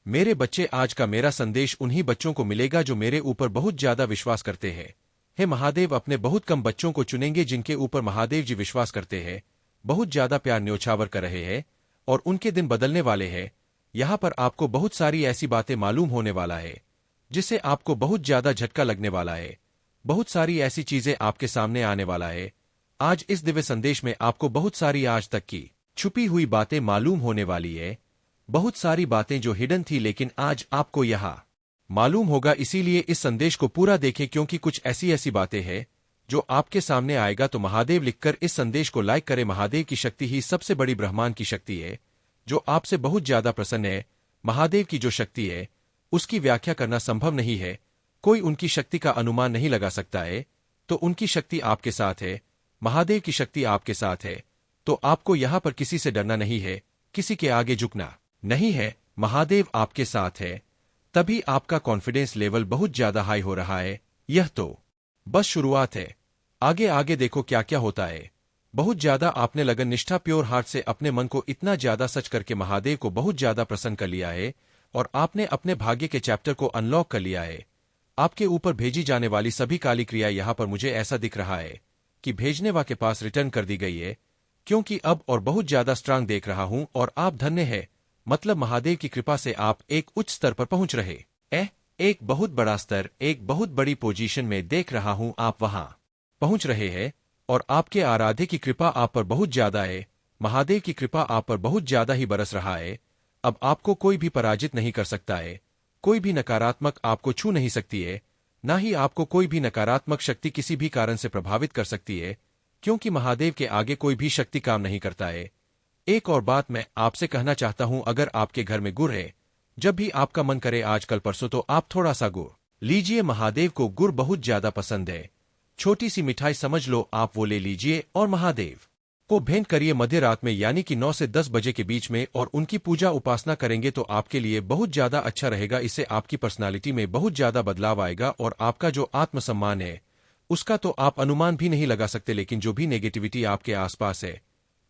मेरे बच्चे, आज का मेरा संदेश उन्हीं बच्चों को मिलेगा जो मेरे ऊपर बहुत ज्यादा विश्वास करते हैं। हे महादेव अपने बहुत कम बच्चों को चुनेंगे जिनके ऊपर महादेव जी विश्वास करते हैं, बहुत ज्यादा प्यार न्योछावर कर रहे हैं और उनके दिन बदलने वाले हैं। यहाँ पर आपको बहुत सारी ऐसी बातें मालूम होने वाला है जिससे आपको बहुत ज्यादा झटका लगने वाला है। बहुत सारी ऐसी चीजें आपके सामने आने वाला है। आज इस दिव्य संदेश में आपको बहुत सारी आज तक की छुपी हुई बातें मालूम होने वाली है। बहुत सारी बातें जो हिडन थी लेकिन आज आपको यहाँ मालूम होगा, इसीलिए इस संदेश को पूरा देखें क्योंकि कुछ ऐसी ऐसी बातें हैं जो आपके सामने आएगा। तो महादेव लिखकर इस संदेश को लाइक करें। महादेव की शक्ति ही सबसे बड़ी ब्रह्मांड की शक्ति है जो आपसे बहुत ज्यादा प्रसन्न है। महादेव की जो शक्ति है उसकी व्याख्या करना संभव नहीं है। कोई उनकी शक्ति का अनुमान नहीं लगा सकता है। तो उनकी शक्ति आपके साथ है, महादेव की शक्ति आपके साथ है। तो आपको यहाँ पर किसी से डरना नहीं है, किसी के आगे झुकना नहीं है। महादेव आपके साथ है, तभी आपका कॉन्फिडेंस लेवल बहुत ज्यादा हाई हो रहा है। यह तो बस शुरुआत है, आगे आगे देखो क्या क्या होता है। बहुत ज्यादा आपने लगन, निष्ठा, प्योर हार्ट से अपने मन को इतना ज्यादा सच करके महादेव को बहुत ज्यादा प्रसन्न कर लिया है और आपने अपने भाग्य के चैप्टर को अनलॉक कर लिया है। आपके ऊपर भेजी जाने वाली सभी काली क्रिया यहाँ पर मुझे ऐसा दिख रहा है कि भेजने वाले के पास रिटर्न कर दी गई है, क्योंकि अब और बहुत ज्यादा स्ट्रांग देख रहा हूं और आप धन्य है। मतलब महादेव की कृपा से आप एक उच्च स्तर पर पहुंच रहे एक बहुत बड़ा स्तर, एक बहुत बड़ी पोजीशन में देख रहा हूं आप वहां पहुंच रहे हैं और आपके आराध्य की कृपा आप पर बहुत ज्यादा है। महादेव की कृपा आप पर बहुत ज्यादा ही बरस रहा है। अब आपको कोई भी पराजित नहीं कर सकता है, कोई भी नकारात्मक आपको छू नहीं सकती है, ना ही आपको कोई भी नकारात्मक शक्ति किसी भी कारण से प्रभावित कर सकती है, क्योंकि महादेव के आगे कोई भी शक्ति काम नहीं करता है। एक और बात मैं आपसे कहना चाहता हूं, अगर आपके घर में गुड़ है, जब भी आपका मन करे आजकल परसों, तो आप थोड़ा सा गुड़ लीजिए। महादेव को गुड़ बहुत ज्यादा पसंद है। छोटी सी मिठाई समझ लो, आप वो ले लीजिए और महादेव को भेंट करिए मध्य रात में, यानी कि 9 से 10 बजे के बीच में, और उनकी पूजा उपासना करेंगे तो आपके लिए बहुत ज्यादा अच्छा रहेगा। इससे आपकी पर्सनालिटी में बहुत ज्यादा बदलाव आएगा और आपका जो आत्मसम्मान है उसका तो आप अनुमान भी नहीं लगा सकते। लेकिन जो भी नेगेटिविटी आपके आसपास है,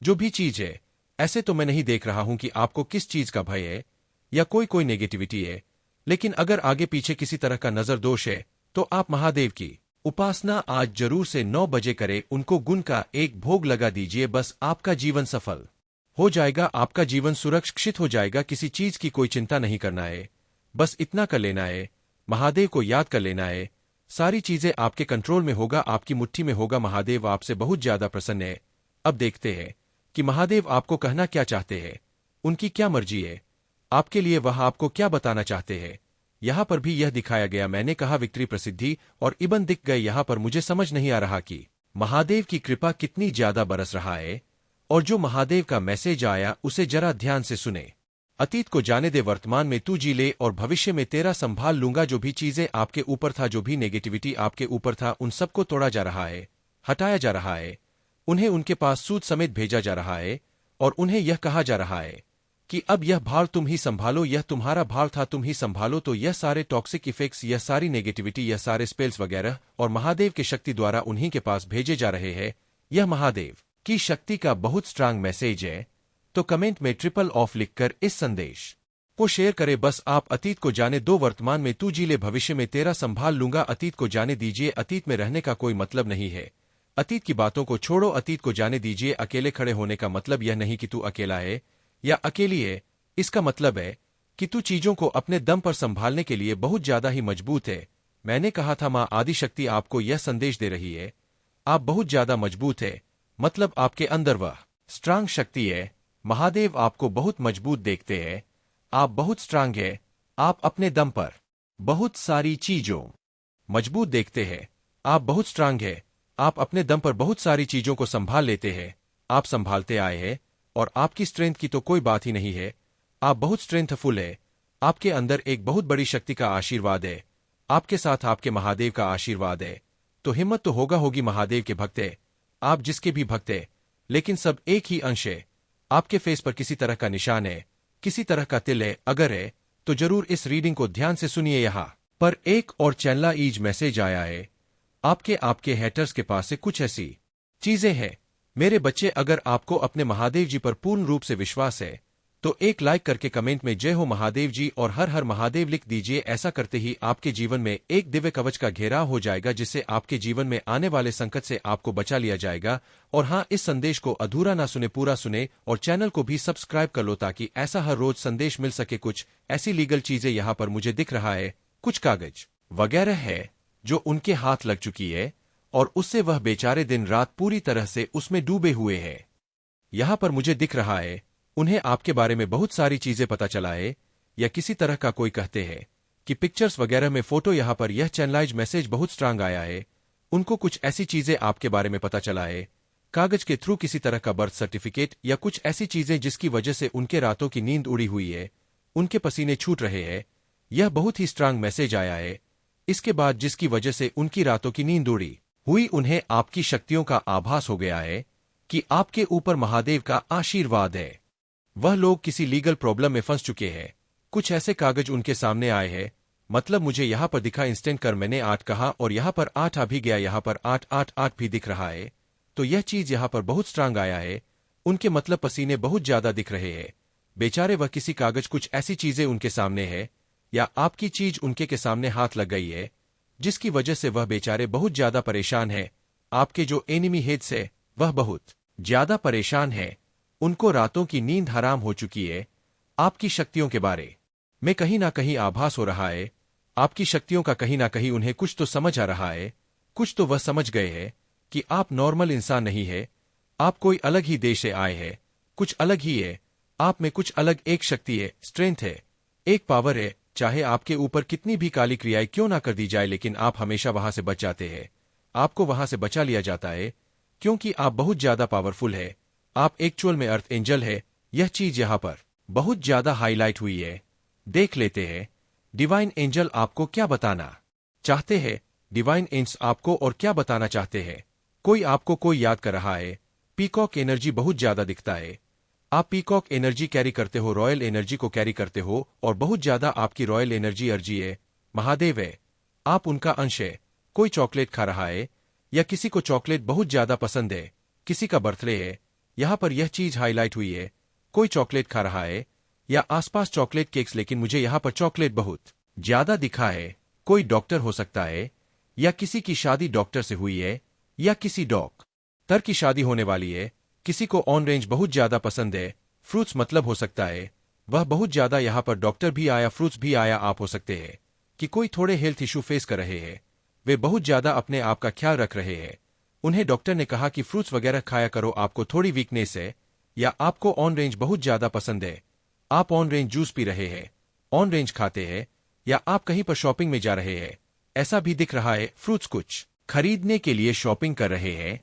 जो भी चीज है, ऐसे तो मैं नहीं देख रहा हूं कि आपको किस चीज का भय है या कोई नेगेटिविटी है, लेकिन अगर आगे पीछे किसी तरह का नजर दोष है तो आप महादेव की उपासना आज जरूर से 9 बजे करें। उनको गुण का एक भोग लगा दीजिए, बस आपका जीवन सफल हो जाएगा, आपका जीवन सुरक्षित हो जाएगा। किसी चीज की कोई चिंता नहीं करना है, बस इतना कर लेना है, महादेव को याद कर लेना है, सारी चीजें आपके कंट्रोल में होगा, आपकी मुट्ठी में होगा। महादेव आपसे बहुत ज्यादा प्रसन्न है। अब देखते हैं कि महादेव आपको कहना क्या चाहते हैं, उनकी क्या मर्जी है आपके लिए, वह आपको क्या बताना चाहते हैं। यहाँ पर भी यह दिखाया गया, मैंने कहा विक्ट्री, प्रसिद्धि और इबन दिख गए। यहाँ पर मुझे समझ नहीं आ रहा कि महादेव की कृपा कितनी ज्यादा बरस रहा है और जो महादेव का मैसेज आया उसे जरा ध्यान से सुने। अतीत को जाने दे, वर्तमान में तू जी ले और भविष्य में तेरा संभाल लूंगा। जो भी चीजें आपके ऊपर था, जो भी नेगेटिविटी आपके ऊपर था, उन सबको तोड़ा जा रहा है, हटाया जा रहा है, उन्हें उनके पास सूद समेत भेजा जा रहा है और उन्हें यह कहा जा रहा है कि अब यह भार तुम ही संभालो, यह तुम्हारा भार था, तुम ही संभालो। तो यह सारे टॉक्सिक इफेक्ट्स, यह सारी नेगेटिविटी, यह सारे स्पेल्स वगैरह और महादेव की शक्ति द्वारा उन्हीं के पास भेजे जा रहे हैं। यह महादेव की शक्ति का बहुत स्ट्रांग मैसेज है। तो कमेंट में ट्रिपल ऑफ लिखकर इस संदेश को शेयर करें। बस आप अतीत को जाने दो, वर्तमान में तू जी ले, भविष्य में तेरा संभाल लूंगा। अतीत को जाने दीजिए, अतीत में रहने का कोई मतलब नहीं है। अतीत की बातों को छोड़ो, अतीत को जाने दीजिए। अकेले खड़े होने का मतलब यह नहीं कि तू अकेला है या अकेली है, इसका मतलब है कि तू चीजों को अपने दम पर संभालने के लिए बहुत ज्यादा ही मजबूत है। मैंने कहा था मां आदिशक्ति आपको यह संदेश दे रही है, आप बहुत ज्यादा मजबूत है, मतलब आपके अंदर वह स्ट्रांग शक्ति है। महादेव आपको बहुत मजबूत देखते हैं, आप बहुत स्ट्रांग है, आप अपने दम पर बहुत सारी चीजों मजबूत देखते हैं, आप बहुत स्ट्रांग है, आप अपने दम पर बहुत सारी चीजों को संभाल लेते हैं, आप संभालते आए हैं और आपकी स्ट्रेंथ की तो कोई बात ही नहीं है, आप बहुत स्ट्रेंथफुल है, आपके अंदर एक बहुत बड़ी शक्ति का आशीर्वाद है, आपके साथ आपके महादेव का आशीर्वाद है। तो हिम्मत तो होगी महादेव के भक्त है, आप जिसके भी भक्त है, लेकिन सब एक ही अंश है। आपके फेस पर किसी तरह का निशान है, किसी तरह का तिल है, अगर है तो जरूर इस रीडिंग को ध्यान से सुनिए। यहाँ पर एक और चैनला ईज मैसेज आया है, आपके हैटर्स के पास से कुछ ऐसी चीजें हैं। मेरे बच्चे, अगर आपको अपने महादेव जी पर पूर्ण रूप से विश्वास है तो एक लाइक करके कमेंट में जय हो महादेव जी और हर हर महादेव लिख दीजिए। ऐसा करते ही आपके जीवन में एक दिव्य कवच का घेराव हो जाएगा, जिससे आपके जीवन में आने वाले संकट से आपको बचा लिया जाएगा। और हाँ, इस संदेश को अधूरा ना सुने, पूरा सुने और चैनल को भी सब्सक्राइब कर लो, ताकि ऐसा हर रोज संदेश मिल सके। कुछ ऐसी लीगल चीजें यहाँ पर मुझे दिख रहा है, कुछ कागज वगैरह है जो उनके हाथ लग चुकी है और उससे वह बेचारे दिन रात पूरी तरह से उसमें डूबे हुए हैं। यहाँ पर मुझे दिख रहा है उन्हें आपके बारे में बहुत सारी चीजें पता चला है, या किसी तरह का कोई कहते हैं कि पिक्चर्स वगैरह में फोटो। यहाँ पर यह चैनलाइज मैसेज बहुत स्ट्रांग आया है। उनको कुछ ऐसी चीजें आपके बारे में पता चला है कागज के थ्रू, किसी तरह का बर्थ सर्टिफिकेट या कुछ ऐसी चीजें जिसकी वजह से उनके रातों की नींद उड़ी हुई है, उनके पसीने छूट रहे हैं। यह बहुत ही स्ट्रांग मैसेज आया है। इसके बाद जिसकी वजह से उनकी रातों की नींद उड़ी हुई, उन्हें आपकी शक्तियों का आभास हो गया है कि आपके ऊपर महादेव का आशीर्वाद है। वह लोग किसी लीगल प्रॉब्लम में फंस चुके हैं। कुछ ऐसे कागज उनके सामने आए हैं। मतलब मुझे यहाँ पर दिखा, इंस्टेंट कर मैंने 8 कहा और यहाँ पर 8 आ भी गया, यहाँ पर 8 भी दिख रहा है। तो यह चीज यहाँ पर बहुत स्ट्रांग आया है। उनके मतलब पसीने बहुत ज्यादा दिख रहे हैं बेचारे। वह किसी कागज, कुछ ऐसी चीजें उनके सामने है या आपकी चीज उनके के सामने हाथ लग गई है, जिसकी वजह से वह बेचारे बहुत ज्यादा परेशान है। आपके जो एनिमी हेड्स है वह बहुत ज्यादा परेशान है। उनको रातों की नींद हराम हो चुकी है। आपकी शक्तियों के बारे में कहीं ना कहीं आभास हो रहा है। आपकी शक्तियों का कहीं ना कहीं उन्हें कुछ तो समझ आ रहा है। कुछ तो वह समझ गए हैं कि आप नॉर्मल इंसान नहीं है, आप कोई अलग ही देश से आए हैं। कुछ अलग ही है आप में, कुछ अलग एक शक्ति है, स्ट्रेंथ है, एक पावर है। चाहे आपके ऊपर कितनी भी काली क्रियाएं क्यों ना कर दी जाए, लेकिन आप हमेशा वहां से बच जाते हैं। आपको वहां से बचा लिया जाता है क्योंकि आप बहुत ज्यादा पावरफुल है। आप एक्चुअल में अर्थ एंजल है। यह चीज यहाँ पर बहुत ज्यादा हाईलाइट हुई है। देख लेते हैं डिवाइन एंजल आपको क्या बताना चाहते हैं। डिवाइन एंजल्स आपको और क्या बताना चाहते हैं। कोई आपको कोई याद कर रहा है। पीकॉक एनर्जी बहुत ज्यादा दिखता है। आप पीकॉक एनर्जी कैरी करते हो, रॉयल एनर्जी को कैरी करते हो और बहुत ज्यादा आपकी रॉयल एनर्जी अर्जी है। महादेव है, आप उनका अंश है। कोई चॉकलेट खा रहा है या किसी को चॉकलेट बहुत ज्यादा पसंद है, किसी का बर्थडे है। यहाँ पर यह चीज हाईलाइट हुई है। कोई चॉकलेट खा रहा है या आसपास चॉकलेट केक्स, लेकिन मुझे यहाँ पर चॉकलेट बहुत ज्यादा दिखा है। कोई डॉक्टर हो सकता है या किसी की शादी डॉक्टर से हुई है या किसी डॉक्टर की शादी होने वाली है। किसी को ऑन रेंज बहुत ज्यादा पसंद है। फ्रूट्स मतलब हो सकता है वह बहुत ज्यादा, यहाँ पर डॉक्टर भी आया, फ्रूट्स भी आया। आप हो सकते हैं कि कोई थोड़े हेल्थ इशू फेस कर रहे हैं, वे बहुत ज्यादा अपने आप का ख्याल रख रहे हैं। उन्हें डॉक्टर ने कहा कि फ्रूट्स वगैरह खाया करो, आपको थोड़ी वीकनेस है या आपको ऑन रेंज बहुत ज्यादा पसंद है। आप ऑन रेंज जूस पी रहे हैं, ऑन रेंज खाते हैं या आप कहीं पर शॉपिंग में जा रहे हैं, ऐसा भी दिख रहा है। फ्रूट्स कुछ खरीदने के लिए शॉपिंग कर रहे हैं।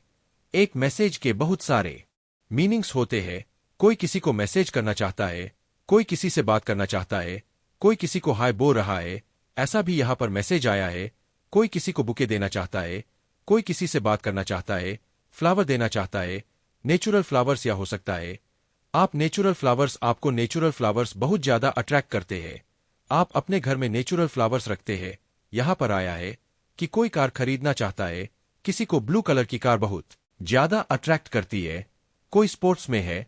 एक मैसेज के बहुत सारे मीनिंग्स होते हैं। कोई किसी को मैसेज करना चाहता है, कोई किसी से बात करना चाहता है, कोई किसी को हाय बोल रहा है, ऐसा भी यहाँ पर मैसेज आया है। कोई किसी को बुके देना चाहता है, कोई किसी से बात करना चाहता है, फ्लावर देना चाहता है। नेचुरल फ्लावर्स या हो सकता है आप नेचुरल फ्लावर्स, आपको नेचुरल फ्लावर्स बहुत ज्यादा अट्रैक्ट करते हैं। आप अपने घर में नेचुरल फ्लावर्स रखते हैं। यहाँ पर आया है कि कोई कार खरीदना चाहता है, किसी को ब्लू कलर की कार बहुत ज्यादा अट्रैक्ट करती है। कोई स्पोर्ट्स में है,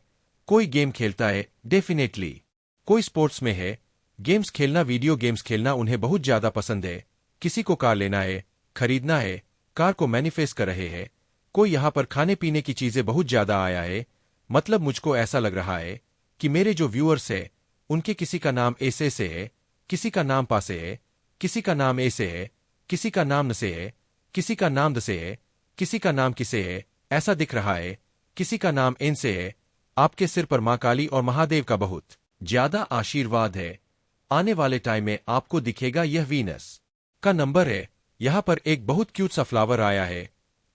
कोई गेम खेलता है, डेफिनेटली कोई स्पोर्ट्स में है। गेम्स खेलना, वीडियो गेम्स खेलना उन्हें बहुत ज्यादा पसंद है। किसी को कार लेना है, खरीदना है, कार को मैनिफेस्ट कर रहे हैं। कोई यहाँ पर खाने पीने की चीजें बहुत ज्यादा आया है। मतलब मुझको ऐसा लग रहा है कि मेरे जो व्यूअर्स है उनके किसी का नाम ऐसे से है, किसी का नाम पा से है, किसी का नाम ए से है, किसी का नाम न से है, किसी का नाम द से है, किसी का नाम किसे है, ऐसा दिख रहा है। किसी का नाम एन से है। आपके सिर पर मां काली और महादेव का बहुत ज्यादा आशीर्वाद है। आने वाले टाइम में आपको दिखेगा यह वीनस का नंबर है। यहाँ पर एक बहुत क्यूट सा फ्लावर आया है।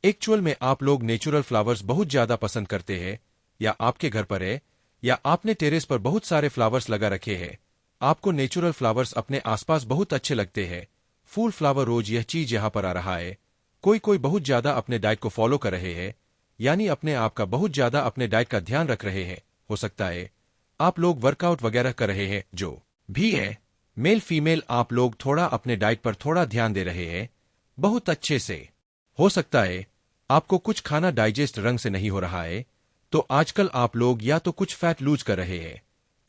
एक्चुअल में आप लोग नेचुरल फ्लावर्स बहुत ज्यादा पसंद करते हैं, या आपके घर पर है या आपने टेरेस पर बहुत सारे फ्लावर्स लगा रखे हैं। आपको नेचुरल फ्लावर्स अपने आसपास बहुत अच्छे लगते हैं। फूल, फ्लावर, रोज, यह चीज यहाँ पर आ रहा है। कोई बहुत ज्यादा अपने डाइट को फॉलो कर रहे हैं, यानी अपने आप का बहुत ज्यादा अपने डाइट का ध्यान रख रहे हैं। हो सकता है आप लोग वर्कआउट वगैरह कर रहे हैं, जो भी है मेल फीमेल, आप लोग थोड़ा अपने डाइट पर थोड़ा ध्यान दे रहे हैं बहुत अच्छे से। हो सकता है आपको कुछ खाना डाइजेस्ट रंग से नहीं हो रहा है, तो आजकल आप लोग या तो कुछ फैट लूज कर रहे हैं,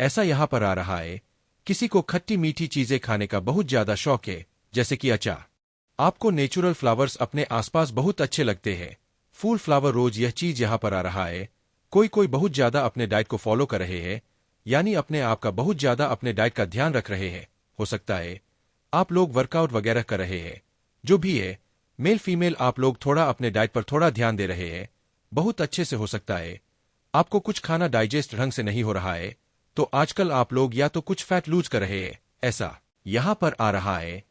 ऐसा यहाँ पर आ रहा है, किसी को खट्टी मीठी चीजें खाने का बहुत ज्यादा शौक है, जैसे कि अचार। आपको नेचुरल फ्लावर्स अपने आसपास बहुत अच्छे लगते हैं, फूल फ्लावर रोज यह चीज यहाँ पर आ रहा है। कोई कोई बहुत ज्यादा अपने डाइट को फॉलो कर रहे हैं, यानी अपने आप का बहुत ज्यादा अपने डाइट का ध्यान रख रहे हैं। हो सकता है आप लोग वर्कआउट वगैरह कर रहे हैं, जो भी है, मेल फीमेल आप लोग थोड़ा अपने डाइट पर थोड़ा ध्यान दे रहे हैं, बहुत अच्छे से। हो सकता है आपको कुछ खाना डाइजेस्ट ढंग से नहीं हो रहा है, तो आजकल आप लोग या तो कुछ फैट लूज कर रहे हैं। ऐसा यहाँ पर आ रहा है,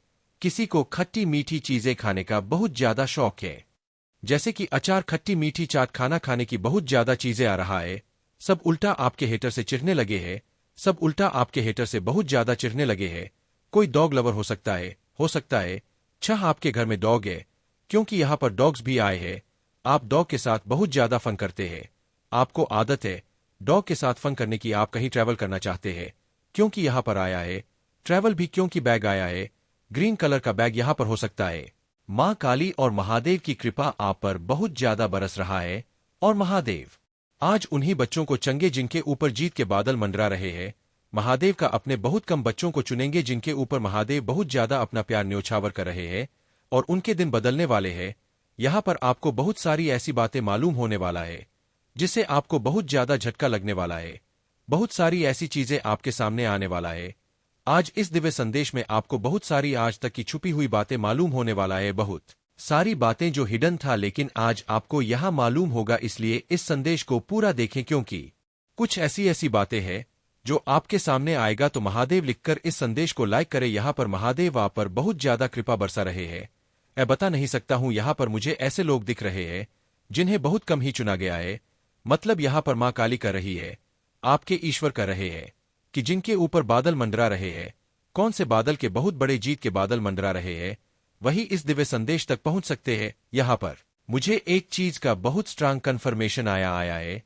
किसी को खट्टी मीठी चीजें खाने का बहुत ज्यादा शौक है, जैसे कि अचार, खट्टी मीठी चाट, खाना खाने की बहुत ज्यादा चीजें आ रहा है। सब उल्टा आपके हेटर से चिढ़ने लगे हैं, सब उल्टा आपके हेटर से बहुत ज्यादा चिढ़ने लगे हैं। कोई डॉग लवर हो सकता है, छह आपके घर में डॉग है, क्योंकि यहाँ पर डॉग्स भी आए हैं। आप डॉग के साथ बहुत ज्यादा फन करते हैं, आपको आदत है डॉग के साथ फन करने की। आप कहीं ट्रैवल करना चाहते हैं, क्योंकि यहाँ पर आया है ट्रैवल भी, क्योंकि बैग आया है, ग्रीन कलर का बैग यहाँ पर हो सकता है। माँ काली और महादेव की कृपा आप पर बहुत ज्यादा बरस रहा है, और महादेव आज उन्हीं बच्चों को चंगे जिनके ऊपर जीत के बादल मंडरा रहे हैं। महादेव का अपने बहुत कम बच्चों को चुनेंगे जिनके ऊपर महादेव बहुत ज्यादा अपना प्यार न्योछावर कर रहे हैं, और उनके दिन बदलने वाले हैं। यहाँ पर आपको बहुत सारी ऐसी बातें मालूम होने वाला है, जिससे आपको बहुत ज्यादा झटका लगने वाला है। बहुत सारी ऐसी चीजें आपके सामने आने वाला है। आज इस दिव्य संदेश में आपको बहुत सारी आज तक की छुपी हुई बातें मालूम होने वाला है, बहुत सारी बातें जो हिडन था, लेकिन आज आपको यहाँ मालूम होगा। इसलिए इस संदेश को पूरा देखें, क्योंकि कुछ ऐसी ऐसी बातें हैं जो आपके सामने आएगा। तो महादेव लिखकर इस संदेश को लाइक करें। यहाँ पर महादेव आप पर बहुत ज्यादा कृपा बरसा रहे हैं। मैं बता नहीं सकता हूँ, यहाँ पर मुझे ऐसे लोग दिख रहे हैं जिन्हें बहुत कम ही चुना गया है। मतलब यहाँ पर माँ काली कर रही है, आपके ईश्वर कर रहे हैं कि जिनके ऊपर बादल मंडरा रहे हैं, कौन से बादल के बहुत बड़े जीत के बादल मंडरा रहे हैं, वही इस दिव्य संदेश तक पहुंच सकते हैं। यहाँ पर मुझे एक चीज का बहुत स्ट्रांग कन्फर्मेशन आया है,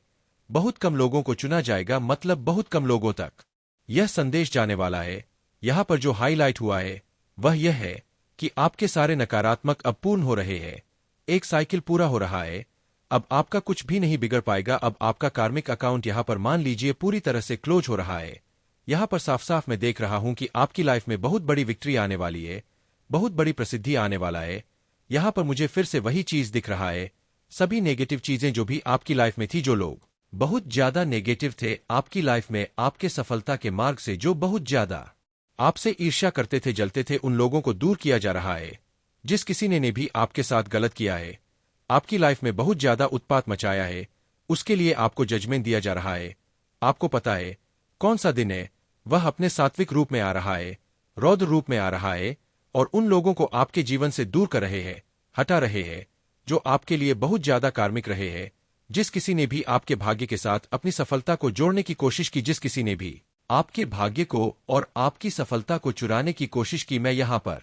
बहुत कम लोगों को चुना जाएगा, मतलब बहुत कम लोगों तक यह संदेश जाने वाला है। यहाँ पर जो हाईलाइट हुआ है वह यह है कि आपके सारे नकारात्मक अब पूर्ण हो रहे हैं, एक साइकिल पूरा हो रहा है। अब आपका कुछ भी नहीं बिगड़ पाएगा। अब आपका कार्मिक अकाउंट यहाँ पर मान लीजिए पूरी तरह से क्लोज हो रहा है। यहाँ पर साफ साफ मैं देख रहा हूं कि आपकी लाइफ में बहुत बड़ी विक्ट्री आने वाली है, बहुत बड़ी प्रसिद्धि आने वाला है। यहाँ पर मुझे फिर से वही चीज दिख रहा है, सभी नेगेटिव चीजें जो भी आपकी लाइफ में थी, जो लोग बहुत ज्यादा नेगेटिव थे आपकी लाइफ में, आपके सफलता के मार्ग से जो बहुत ज्यादा आपसे ईर्ष्या करते थे, जलते थे, उन लोगों को दूर किया जा रहा है। जिस किसी ने भी आपके साथ गलत किया है, आपकी लाइफ में बहुत ज्यादा उत्पात मचाया है, उसके लिए आपको जजमेंट दिया जा रहा है। आपको पता है कौन सा दिन है, वह अपने सात्विक रूप में आ रहा है, रौद्र रूप में आ रहा है, और उन लोगों को आपके जीवन से दूर कर रहे हैं, हटा रहे हैं, जो आपके लिए बहुत ज्यादा कार्मिक रहे हैं। जिस किसी ने भी आपके भाग्य के साथ अपनी सफलता को जोड़ने की कोशिश की, जिस किसी ने भी आपके भाग्य को और आपकी सफलता को चुराने की कोशिश की, मैं यहाँ पर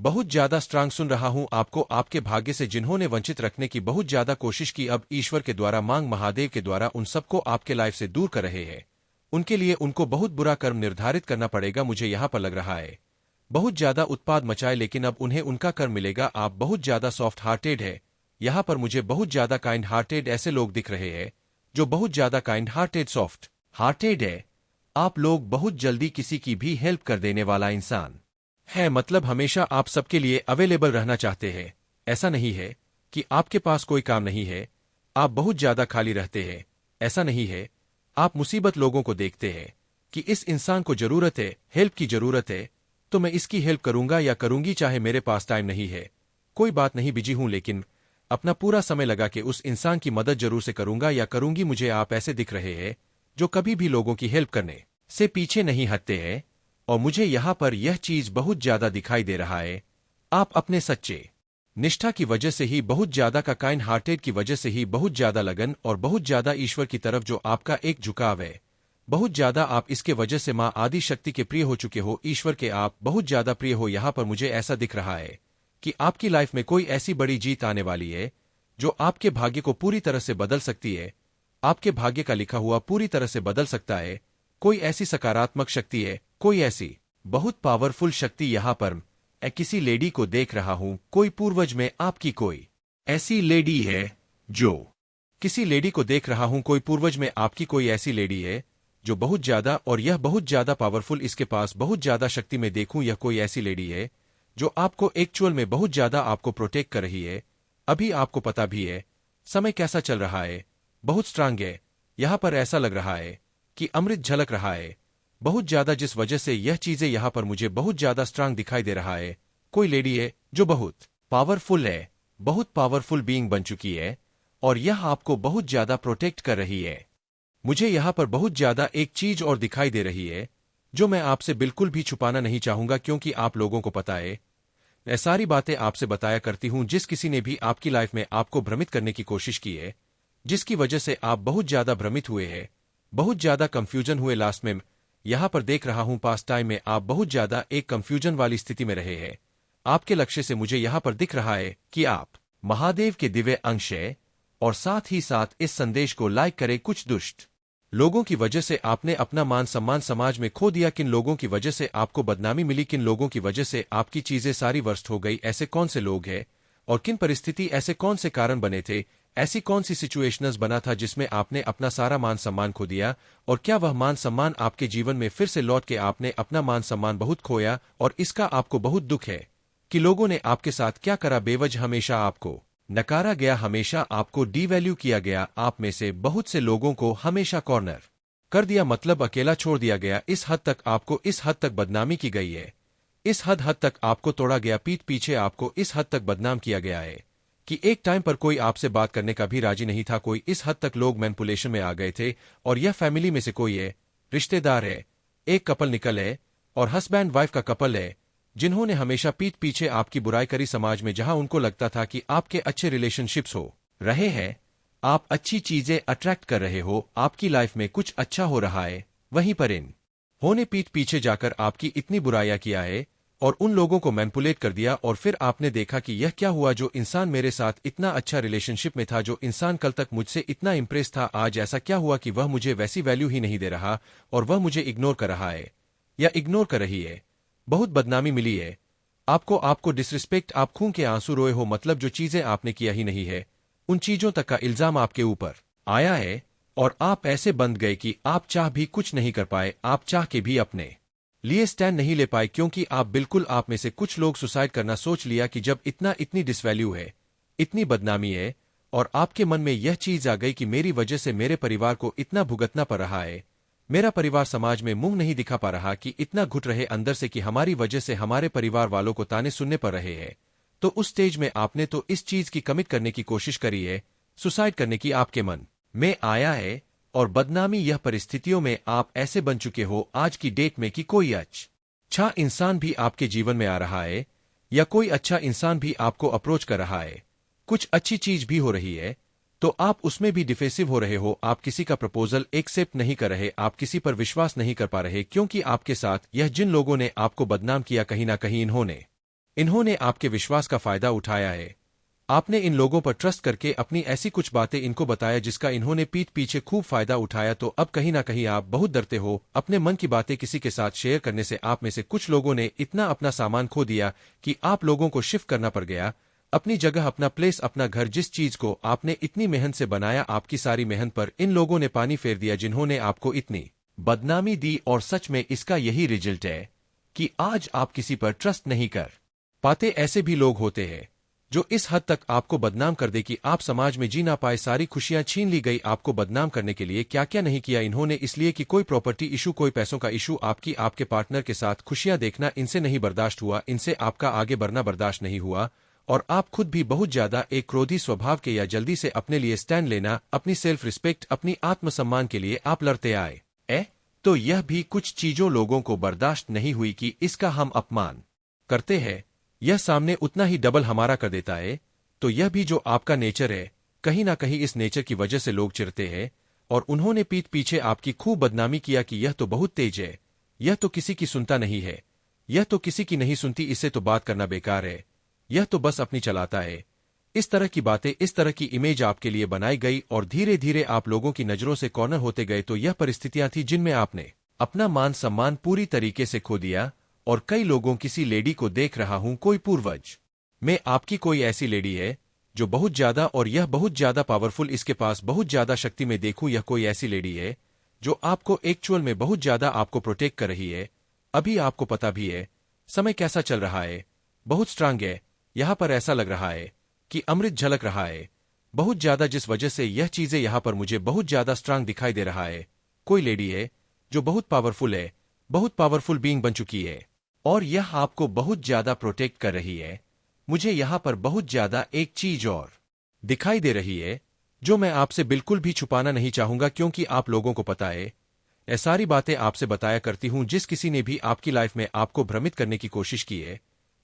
बहुत ज्यादा स्ट्रांग सुन रहा हूं आपको। आपके भाग्य से जिन्होंने वंचित रखने की बहुत ज्यादा कोशिश की, अब ईश्वर के द्वारा, मांग महादेव के द्वारा उन सबको आपके लाइफ से दूर कर रहे हैं। उनके लिए उनको बहुत बुरा कर्म निर्धारित करना पड़ेगा। मुझे यहाँ पर लग रहा है बहुत ज्यादा उत्पाद मचाए, लेकिन अब उन्हें उनका कर्म मिलेगा। आप बहुत ज्यादा सॉफ्ट हार्टेड है, यहाँ पर मुझे बहुत ज्यादा काइंड हार्टेड ऐसे लोग दिख रहे हैं जो बहुत ज्यादा काइंड हार्टेड, सॉफ्ट हार्टेड है। आप लोग बहुत जल्दी किसी की भी हेल्प कर देने वाला इंसान है, मतलब हमेशा आप सबके लिए अवेलेबल रहना चाहते हैं। ऐसा नहीं है कि आपके पास कोई काम नहीं है, आप बहुत ज्यादा खाली रहते हैं, ऐसा नहीं है। आप मुसीबत लोगों को देखते हैं कि इस इंसान को जरूरत है, हेल्प की जरूरत है, तो मैं इसकी हेल्प करूंगा या करूंगी, चाहे मेरे पास टाइम नहीं है, कोई बात नहीं, बिजी हूं, लेकिन अपना पूरा समय लगा के उस इंसान की मदद जरूर से करूंगा या करूंगी। मुझे आप ऐसे दिख रहे हैं जो कभी भी लोगों की हेल्प करने से पीछे नहीं हटते हैं, और मुझे यहाँ पर यह चीज बहुत ज्यादा दिखाई दे रहा है। आप अपने सच्चे निष्ठा की वजह से ही, बहुत ज्यादा का काइंड हार्टेड की वजह से ही, बहुत ज्यादा लगन और बहुत ज्यादा ईश्वर की तरफ जो आपका एक झुकाव है, बहुत ज्यादा आप इसके वजह से माँ आदि शक्ति के प्रिय हो चुके हो, ईश्वर के आप बहुत ज्यादा प्रिय हो। यहाँ पर मुझे ऐसा दिख रहा है कि आपकी लाइफ में कोई ऐसी बड़ी जीत आने वाली है जो आपके भाग्य को पूरी तरह से बदल सकती है, आपके भाग्य का लिखा हुआ पूरी तरह से बदल सकता है। कोई ऐसी सकारात्मक शक्ति है, कोई ऐसी बहुत पावरफुल शक्ति। यहाँ पर मैं किसी लेडी को देख रहा हूं, कोई पूर्वज में आपकी कोई ऐसी लेडी है जो, किसी लेडी को देख रहा हूं, कोई पूर्वज में आपकी कोई ऐसी लेडी है जो बहुत ज्यादा और यह बहुत ज्यादा पावरफुल, इसके पास बहुत ज्यादा शक्ति में देखूं यह कोई ऐसी लेडी है जो आपको एक्चुअल में बहुत ज्यादा आपको प्रोटेक्ट कर रही है। अभी आपको पता भी है समय कैसा चल रहा है, बहुत स्ट्रांग है। यहां पर ऐसा लग रहा है कि अमृत झलक रहा है बहुत ज्यादा, जिस वजह से यह चीजें यहां पर मुझे बहुत ज्यादा स्ट्रांग दिखाई दे रहा है। कोई लेडी है जो बहुत पावरफुल है, बहुत पावरफुल बीइंग बन चुकी है और यह आपको बहुत ज्यादा प्रोटेक्ट कर रही है। मुझे यहां पर बहुत ज्यादा एक चीज और दिखाई दे रही है जो मैं आपसे बिल्कुल भी छुपाना नहीं चाहूंगा, क्योंकि आप लोगों को पता है मैं सारी बातें आपसे बताया करती हूं। जिस किसी ने भी आपकी लाइफ में आपको भ्रमित करने की कोशिश की है, जिसकी वजह से आप बहुत ज्यादा भ्रमित हुए हैं, बहुत ज्यादा कंफ्यूजन हुए, लास्ट में यहां पर देख रहा हूं पास्ट टाइम में आप बहुत ज्यादा एक कंफ्यूजन वाली स्थिति में रहे हैं। आपके लक्ष्य से मुझे यहां पर दिख रहा है कि आप महादेव के दिव्य अंश है, और साथ ही साथ इस संदेश को लाइक करें। कुछ दुष्ट लोगों की वजह से आपने अपना मान सम्मान समाज में खो दिया, किन लोगों की वजह से आपको बदनामी मिली, किन लोगों की वजह से आपकी चीजें सारी वर्स्ट हो गई, ऐसे कौन से लोग हैं और किन परिस्थिति, ऐसे कौन से कारण बने थे, ऐसी कौन सी सिचुएशंस बना था जिसमें आपने अपना सारा मान सम्मान खो दिया, और क्या वह मान सम्मान आपके जीवन में फिर से लौट के आपने अपना मान सम्मान बहुत खोया, और इसका आपको बहुत दुख है कि लोगों ने आपके साथ क्या करा। बेवजह हमेशा आपको नकारा गया, हमेशा आपको डीवैल्यू किया गया, आप में से बहुत से लोगों को हमेशा कॉर्नर कर दिया, मतलब अकेला छोड़ दिया गया। इस हद तक आपको इस हद तक बदनामी की गई है, इस हद तक आपको तोड़ा गया, पीठ पीछे आपको इस हद तक बदनाम किया गया है कि एक टाइम पर कोई आपसे बात करने का भी राजी नहीं था। कोई इस हद तक लोग मैनिपुलेशन में आ गए थे, और यह फैमिली में से कोई है, रिश्तेदार है, एक कपल निकल है और हस्बैंड वाइफ का कपल है, जिन्होंने हमेशा पीठ पीछे आपकी बुराई करी समाज में, जहां उनको लगता था कि आपके अच्छे रिलेशनशिप्स हो रहे हैं, आप अच्छी चीजें अट्रैक्ट कर रहे हो, आपकी लाइफ में कुछ अच्छा हो रहा है, वहीं पर इन होने पीठ पीछे जाकर आपकी इतनी बुराइयां किया है और उन लोगों को मैनिपुलेट कर दिया। और फिर आपने देखा कि यह क्या हुआ, जो इंसान मेरे साथ इतना अच्छा रिलेशनशिप में था, जो इंसान कल तक मुझसे इतना इंप्रेस था, आज ऐसा क्या हुआ कि वह मुझे वैसी वैल्यू ही नहीं दे रहा और वह मुझे इग्नोर कर रहा है या इग्नोर कर रही है। बहुत बदनामी मिली है आपको डिसरिस्पेक्ट, आप खून के आंसू रोए हो, मतलब जो चीजें आपने किया ही नहीं है उन चीजों तक का इल्जाम आपके ऊपर आया है, और आप ऐसे बंद गए कि आप चाह भी कुछ नहीं कर पाए, आप चाह के भी अपने लिए स्टैंड नहीं ले पाए, क्योंकि आप में से कुछ लोग सुसाइड करना सोच लिया कि जब इतनी डिसवैल्यू है, इतनी बदनामी है, और आपके मन में यह चीज आ गई कि मेरी वजह से मेरे परिवार को इतना भुगतना पड़ रहा है, मेरा परिवार समाज में मुंह नहीं दिखा पा रहा, कि इतना घुट रहे अंदर से कि हमारी वजह से हमारे परिवार वालों को ताने सुनने पड़ रहे हैं। तो उस स्टेज में आपने तो इस चीज की कमिट करने की कोशिश करी है, सुसाइड करने की आपके मन में आया है, और बदनामी यह परिस्थितियों में आप ऐसे बन चुके हो आज की डेट में कि कोई अच्छा इंसान भी आपके जीवन में आ रहा है, या कोई अच्छा इंसान भी आपको अप्रोच कर रहा है, कुछ अच्छी चीज भी हो रही है, तो आप उसमें भी डिफेसिव हो रहे हो, आप किसी का प्रपोजल एक्सेप्ट नहीं कर रहे, आप किसी पर विश्वास नहीं कर पा रहे, क्योंकि आपके साथ यह जिन लोगों ने आपको बदनाम किया, कहीं ना कहीं इन्होंने आपके विश्वास का फायदा उठाया है। आपने इन लोगों पर ट्रस्ट करके अपनी ऐसी कुछ बातें इनको बताया जिसका इन्होंने पीठ पीछे खूब फायदा उठाया, तो अब कहीं ना कहीं आप बहुत डरते हो अपने मन की बातें किसी के साथ शेयर करने से। आप में से कुछ लोगों ने इतना अपना सामान खो दिया कि आप लोगों को शिफ्ट करना पड़ गया, अपनी जगह, अपना प्लेस, अपना घर, जिस चीज को आपने इतनी मेहनत से बनाया, आपकी सारी मेहनत पर इन लोगों ने पानी फेर दिया, जिन्होंने आपको इतनी बदनामी दी। और सच में इसका यही रिजल्ट है कि आज आप किसी पर ट्रस्ट नहीं कर पाते। ऐसे भी लोग होते हैं जो इस हद तक आपको बदनाम कर दे कि आप समाज में जी ना पाए, सारी खुशियां छीन ली गई। आपको बदनाम करने के लिए क्या क्या नहीं किया इन्होंने, इसलिए कि कोई प्रॉपर्टी इशू, कोई पैसों का इशू, आपके पार्टनर के साथ खुशियां देखना इनसे नहीं बर्दाश्त हुआ, इनसे आपका आगे बढ़ना बर्दाश्त नहीं हुआ, और आप खुद भी बहुत ज्यादा एक क्रोधी स्वभाव के, या जल्दी से अपने लिए स्टैंड लेना, अपनी सेल्फ रिस्पेक्ट, अपनी आत्मसम्मान के लिए आप लड़ते आए। तो यह भी कुछ चीजों लोगों को बर्दाश्त नहीं हुई कि इसका हम अपमान करते हैं, यह सामने उतना ही डबल हमारा कर देता है। तो यह भी जो आपका नेचर है, कहीं ना कहीं इस नेचर की वजह से लोग चिढ़ते हैं, और उन्होंने पीठ पीछे आपकी खूब बदनामी किया कि यह तो बहुत तेज है, यह तो किसी की सुनता नहीं है, यह तो किसी की नहीं सुनती, इससे तो बात करना बेकार है, यह तो बस अपनी चलाता है। इस तरह की बातें, इस तरह की इमेज आपके लिए बनाई गई, और धीरे धीरे आप लोगों की नजरों से कॉर्नर होते गए। तो यह परिस्थितियां थी जिनमें आपने अपना मान सम्मान पूरी तरीके से खो दिया। और कई लोगों, किसी लेडी को देख रहा हूं, कोई पूर्वज में आपकी कोई ऐसी लेडी है जो बहुत ज्यादा, और यह बहुत ज्यादा पावरफुल, इसके पास बहुत ज्यादा शक्ति में देखूं, यह कोई ऐसी लेडी है जो आपको एक्चुअल में बहुत ज्यादा आपको प्रोटेक्ट कर रही है। अभी आपको पता भी है समय कैसा चल रहा है, बहुत स्ट्रांग है। यहाँ पर ऐसा लग रहा है कि अमृत झलक रहा है बहुत ज्यादा, जिस वजह से यह चीजें यहाँ पर मुझे बहुत ज्यादा स्ट्रांग दिखाई दे रहा है। कोई लेडी है जो बहुत पावरफुल है, बहुत पावरफुल बीइंग बन चुकी है, और यह आपको बहुत ज्यादा प्रोटेक्ट कर रही है। मुझे यहाँ पर बहुत ज्यादा एक चीज और दिखाई दे रही है जो मैं आपसे बिल्कुल भी छुपाना नहीं चाहूंगा, क्योंकि आप लोगों को पता है ये सारी बातें आपसे बताया करती हूं। जिस किसी ने भी आपकी लाइफ में आपको भ्रमित करने की कोशिश की है,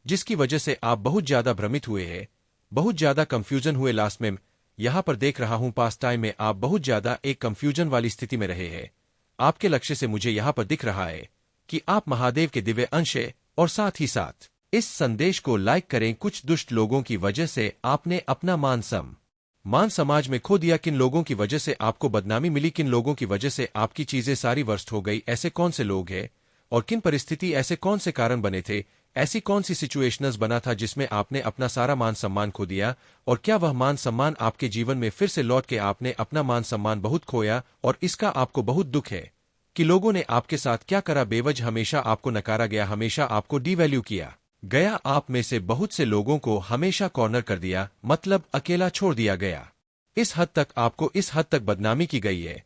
जिसकी वजह से आप बहुत ज्यादा भ्रमित हुए हैं, बहुत ज्यादा कंफ्यूजन हुए, लास्ट में यहां पर देख रहा हूं पास्ट टाइम में आप बहुत ज्यादा एक कंफ्यूजन वाली स्थिति में रहे हैं। आपके लक्ष्य से मुझे यहां पर दिख रहा है कि आप महादेव के दिव्य अंश है। और साथ ही साथ इस संदेश को लाइक करें। कुछ दुष्ट लोगों की वजह से आपने अपना मान समाज में खो दिया। किन लोगों की वजह से आपको बदनामी मिली, किन लोगों की वजह से आपकी चीजें सारी वर्स्ट हो गई, ऐसे कौन से लोग हैं और किन परिस्थिति, ऐसे कौन से कारण बने थे, ऐसी कौन सी सिचुएशंस बना था जिसमें आपने अपना सारा मान सम्मान खो दिया, और क्या वह मान सम्मान आपके जीवन में फिर से लौट के आपने अपना मान सम्मान बहुत खोया, और इसका आपको बहुत दुख है कि लोगों ने आपके साथ क्या करा। बेवजह हमेशा आपको नकारा गया, हमेशा आपको डिवैल्यू किया गया, आप में से बहुत से लोगों को हमेशा कॉर्नर कर दिया, मतलब अकेला छोड़ दिया गया। इस हद तक आपको इस हद तक बदनामी की गई है,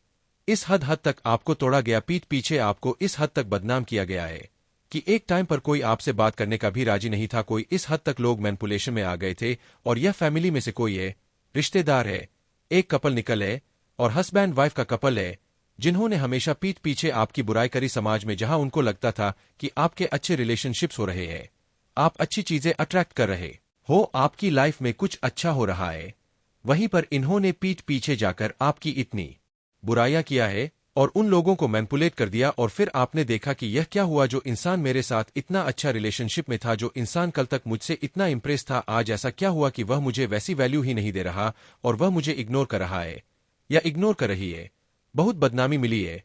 इस हद तक आपको तोड़ा गया, पीठ पीछे आपको इस हद तक बदनाम किया गया है कि एक टाइम पर कोई आपसे बात करने का भी राजी नहीं था। कोई इस हद तक लोग मैनिपुलेशन में आ गए थे, और यह फैमिली में से कोई है, रिश्तेदार है, एक कपल निकल है और हस्बैंड वाइफ का कपल है, जिन्होंने हमेशा पीठ पीछे आपकी बुराई करी समाज में। जहां उनको लगता था कि आपके अच्छे रिलेशनशिप्स हो रहे हैं, आप अच्छी चीजें अट्रैक्ट कर रहे हो, आपकी लाइफ में कुछ अच्छा हो रहा है, वहीं पर इन्होंने पीठ पीछे जाकर आपकी इतनी बुराइयां किया है और उन लोगों को मैनिपुलेट कर दिया। और फिर आपने देखा कि यह क्या हुआ, जो इंसान मेरे साथ इतना अच्छा रिलेशनशिप में था, जो इंसान कल तक मुझसे इतना इंप्रेस था, आज ऐसा क्या हुआ कि वह मुझे वैसी वैल्यू ही नहीं दे रहा और वह मुझे इग्नोर कर रहा है या इग्नोर कर रही है। बहुत बदनामी मिली है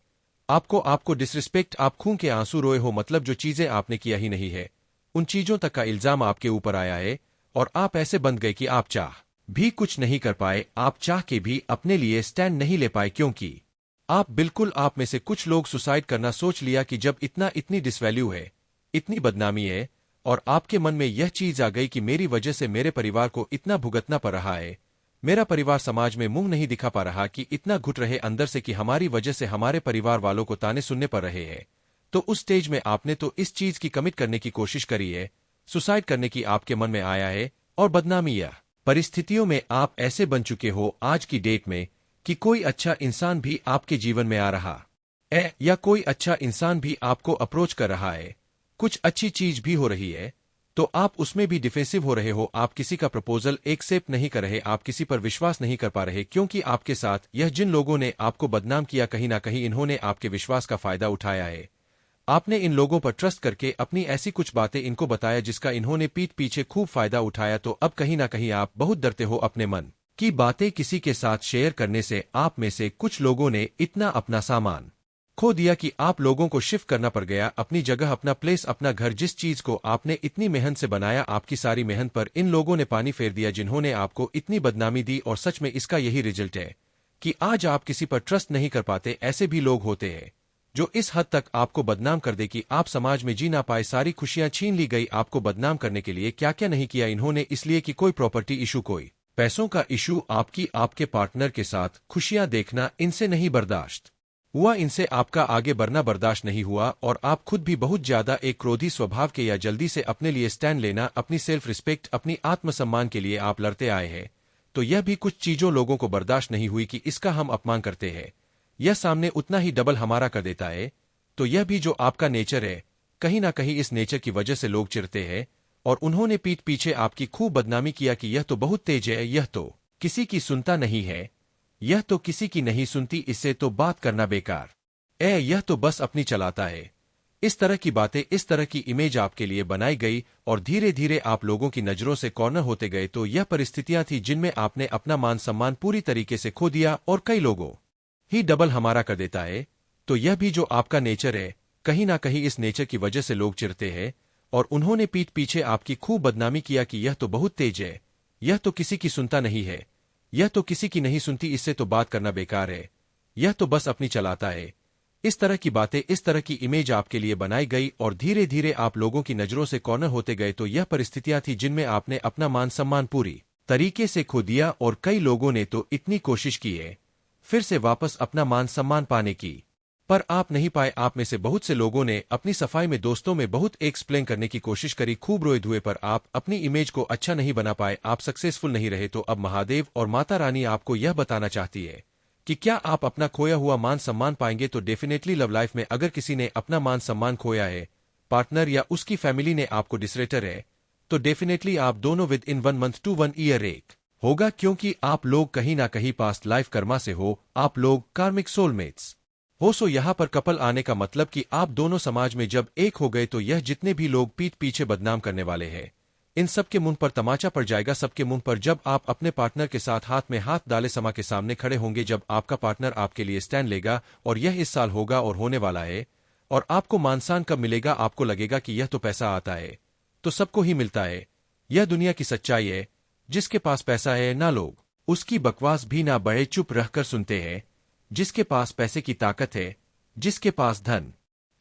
आपको डिसरिस्पेक्ट, आप खून के आंसू रोए हो, मतलब जो चीजें आपने किया ही नहीं है उन चीजों तक का इल्जाम आपके ऊपर आया है, और आप ऐसे बंध गए कि आप चाह भी कुछ नहीं कर पाए, आप चाह के भी अपने लिए स्टैंड नहीं ले पाए, क्योंकि आप में से कुछ लोग सुसाइड करना सोच लिया कि जब इतनी डिसवैल्यू है, इतनी बदनामी है, और आपके मन में यह चीज आ गई कि मेरी वजह से मेरे परिवार को इतना भुगतना पड़ रहा है, मेरा परिवार समाज में मुंह नहीं दिखा पा रहा, कि इतना घुट रहे अंदर से कि हमारी वजह से हमारे परिवार वालों को ताने सुनने पड़ रहे हैं। तो उस स्टेज में आपने तो इस चीज की कमिट करने की कोशिश करी है, सुसाइड करने की आपके मन में आया है, और बदनामी या परिस्थितियों में आप ऐसे बन चुके हो आज की डेट में कि कोई अच्छा इंसान भी आपके जीवन में आ रहा है, या कोई अच्छा इंसान भी आपको अप्रोच कर रहा है, कुछ अच्छी चीज भी हो रही है, तो आप उसमें भी डिफेंसिव हो रहे हो, आप किसी का प्रपोजल एक्सेप्ट नहीं कर रहे, आप किसी पर विश्वास नहीं कर पा रहे, क्योंकि आपके साथ यह जिन लोगों ने आपको बदनाम किया, कहीं ना कहीं इन्होंने आपके विश्वास का फायदा उठाया है। आपने इन लोगों पर ट्रस्ट करके अपनी ऐसी कुछ बातें इनको बताया जिसका इन्होंने पीठ पीछे खूब फायदा उठाया। तो अब कहीं ना कहीं आप बहुत डरते हो अपने मन की बातें किसी के साथ शेयर करने से। आप में से कुछ लोगों ने इतना अपना सामान खो दिया कि आप लोगों को शिफ्ट करना पड़ गया, अपनी जगह, अपना प्लेस, अपना घर। जिस चीज को आपने इतनी मेहनत से बनाया, आपकी सारी मेहनत पर इन लोगों ने पानी फेर दिया, जिन्होंने आपको इतनी बदनामी दी। और सच में इसका यही रिजल्ट है कि आज आप किसी पर ट्रस्ट नहीं कर पाते। ऐसे भी लोग होते हैं जो इस हद तक आपको बदनाम कर दे कि आप समाज में जी ना पाए, सारी खुशियां छीन ली गई। आपको बदनाम करने के लिए क्या क्या नहीं किया इन्होंने, इसलिए कि कोई प्रॉपर्टी इशू, कोई पैसों का इशू, आपके पार्टनर के साथ खुशियां देखना इनसे नहीं बर्दाश्त हुआ, इनसे आपका आगे बढ़ना बर्दाश्त नहीं हुआ। और आप खुद भी बहुत ज्यादा एक क्रोधी स्वभाव के, या जल्दी से अपने लिए स्टैंड लेना, अपनी सेल्फ रिस्पेक्ट, अपनी आत्मसम्मान के लिए आप लड़ते आए हैं। तो यह भी कुछ चीजों लोगों को बर्दाश्त नहीं हुई कि इसका हम अपमान करते हैं, यह सामने उतना ही डबल हमारा कर देता है। तो यह भी जो आपका नेचर है, कहीं ना कहीं इस नेचर की वजह से लोग चिढ़ते हैं, और उन्होंने पीठ पीछे आपकी खूब बदनामी किया कि यह तो बहुत तेज है, यह तो किसी की सुनता नहीं है, यह तो किसी की नहीं सुनती, इससे तो बात करना बेकार, यह तो बस अपनी चलाता है। इस तरह की बातें, इस तरह की इमेज आपके लिए बनाई गई, और धीरे धीरे आप लोगों की नजरों से कॉर्नर होते गए। तो यह परिस्थितियां थी जिनमें आपने अपना मान सम्मान पूरी तरीके से खो दिया, और कई लोगों ही डबल हमारा कर देता है। तो यह भी जो आपका नेचर है, कहीं ना कहीं इस नेचर की वजह से लोग चिढ़ते हैं, और उन्होंने पीठ पीछे आपकी खूब बदनामी किया कि यह तो बहुत तेज है, यह तो किसी की सुनता नहीं है, यह तो किसी की नहीं सुनती, इससे तो बात करना बेकार है, यह तो बस अपनी चलाता है, इस तरह की बातें, इस तरह की इमेज आपके लिए बनाई गई और धीरे धीरे आप लोगों की नजरों से कॉर्नर होते गए। तो यह परिस्थितियां थी जिनमें आपने अपना मान सम्मान पूरी तरीके से खो दिया और कई लोगों ने तो इतनी कोशिश की है फिर से वापस अपना मान सम्मान पाने की, पर आप नहीं पाए। आप में से बहुत से लोगों ने अपनी सफाई में, दोस्तों में बहुत एक्सप्लेन करने की कोशिश करी, खूब रोए धुए, पर आप अपनी इमेज को अच्छा नहीं बना पाए, आप सक्सेसफुल नहीं रहे। तो अब महादेव और माता रानी आपको यह बताना चाहती है कि क्या आप अपना खोया हुआ मान सम्मान पाएंगे। तो डेफिनेटली लव लाइफ में अगर किसी ने अपना मान सम्मान खोया है, पार्टनर या उसकी फैमिली ने आपको डिसरेटर है, तो डेफिनेटली आप दोनों within 1 month to 1 year एक होगा, क्योंकि आप लोग कहीं ना कहीं पास्ट लाइफ कर्मा से हो, आप लोग कार्मिक सोलमेट्स हो। सो यहाँ पर कपल आने का मतलब कि आप दोनों समाज में जब एक हो गए तो यह जितने भी लोग पीठ पीछे बदनाम करने वाले हैं, इन सबके मुंह पर तमाचा पड़ जाएगा, सबके मुंह पर। जब आप अपने पार्टनर के साथ हाथ में हाथ डाले समा के सामने खड़े होंगे, जब आपका पार्टनर आपके लिए स्टैंड लेगा, और यह इस साल होगा और होने वाला है, और आपको मानसान कब मिलेगा, आपको लगेगा कि यह तो पैसा आता है तो सबको ही मिलता है, यह दुनिया की सच्चाई है। जिसके पास पैसा है ना लोग उसकी बकवास भी ना बड़े चुप रहकर सुनते हैं, जिसके पास पैसे की ताकत है, जिसके पास धन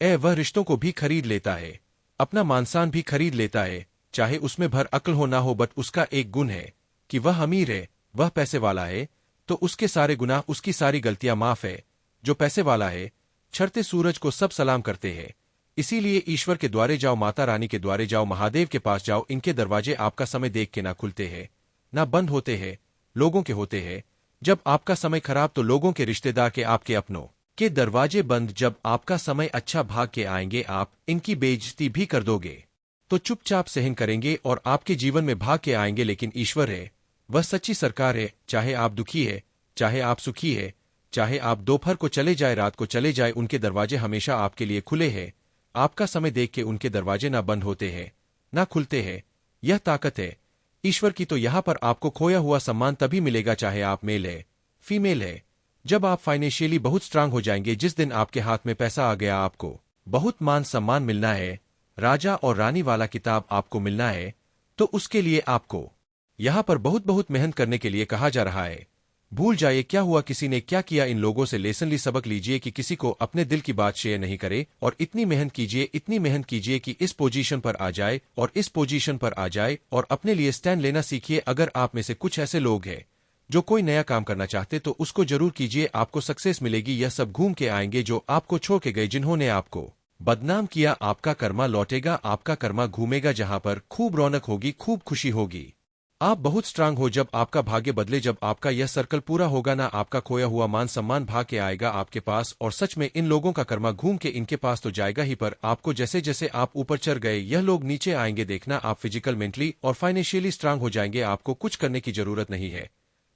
वह रिश्तों को भी खरीद लेता है, अपना मानसान भी खरीद लेता है, चाहे उसमें भर अक्ल हो ना हो। बट उसका एक गुण है कि वह अमीर है, वह पैसे वाला है, तो उसके सारे गुनाह, उसकी सारी गलतियां माफ है। जो पैसे वाला है, छड़ते सूरज को सब सलाम करते हैं। इसीलिए ईश्वर के द्वारे जाओ, माता रानी के द्वारे जाओ, महादेव के पास जाओ, इनके दरवाजे आपका समय देख के ना खुलते हैं ना बंद होते हैं, लोगों के होते हैं। जब आपका समय खराब तो लोगों के, रिश्तेदार के, आपके अपनों के दरवाजे बंद। जब आपका समय अच्छा भाग के आएंगे, आप इनकी बेइज्जती भी कर दोगे तो चुपचाप सहन करेंगे और आपके जीवन में भाग के आएंगे। लेकिन ईश्वर है, वह सच्ची सरकार है, चाहे आप दुखी है, चाहे आप सुखी है, चाहे आप दोपहर को चले जाए, रात को चले जाए, उनके दरवाजे हमेशा आपके लिए खुले हैं। आपका समय देख के उनके दरवाजे ना बंद होते हैं ना खुलते हैं, यह ताकत है ईश्वर की। तो यहां पर आपको खोया हुआ सम्मान तभी मिलेगा चाहे आप मेल है फीमेल है, जब आप फाइनेंशियली बहुत स्ट्रांग हो जाएंगे। जिस दिन आपके हाथ में पैसा आ गया, आपको बहुत मान सम्मान मिलना है, राजा और रानी वाला किताब आपको मिलना है, तो उसके लिए आपको यहां पर बहुत बहुत मेहनत करने के लिए कहा जा रहा है। भूल जाइए क्या हुआ, किसी ने क्या किया, इन लोगों से लेसन ली, सबक लीजिए कि किसी को अपने दिल की बात शेयर नहीं करे, और इतनी मेहनत कीजिए, इतनी मेहनत कीजिए कि इस पोजीशन पर आ जाए, और इस पोजीशन पर आ जाए और अपने लिए स्टैंड लेना सीखिए। अगर आप में से कुछ ऐसे लोग हैं जो कोई नया काम करना चाहते तो उसको जरूर कीजिए, आपको सक्सेस मिलेगी। यह सब घूम के आएंगे जो आपको छोड़ के गए, जिन्होंने आपको बदनाम किया। आपका कर्मा लौटेगा, आपका कर्मा घूमेगा, जहां पर खूब रौनक होगी, खूब खुशी होगी। आप बहुत स्ट्रांग हो जब आपका भाग्य बदले, जब आपका यह सर्कल पूरा होगा ना, आपका खोया हुआ मान सम्मान भाग के आएगा आपके पास। और सच में इन लोगों का कर्मा घूम के इनके पास तो जाएगा ही, पर आपको जैसे जैसे आप ऊपर चढ़ गए, यह लोग नीचे आएंगे। देखना, आप फिजिकल, मेंटली और फाइनेंशियली स्ट्रांग हो जाएंगे, आपको कुछ करने की जरूरत नहीं है।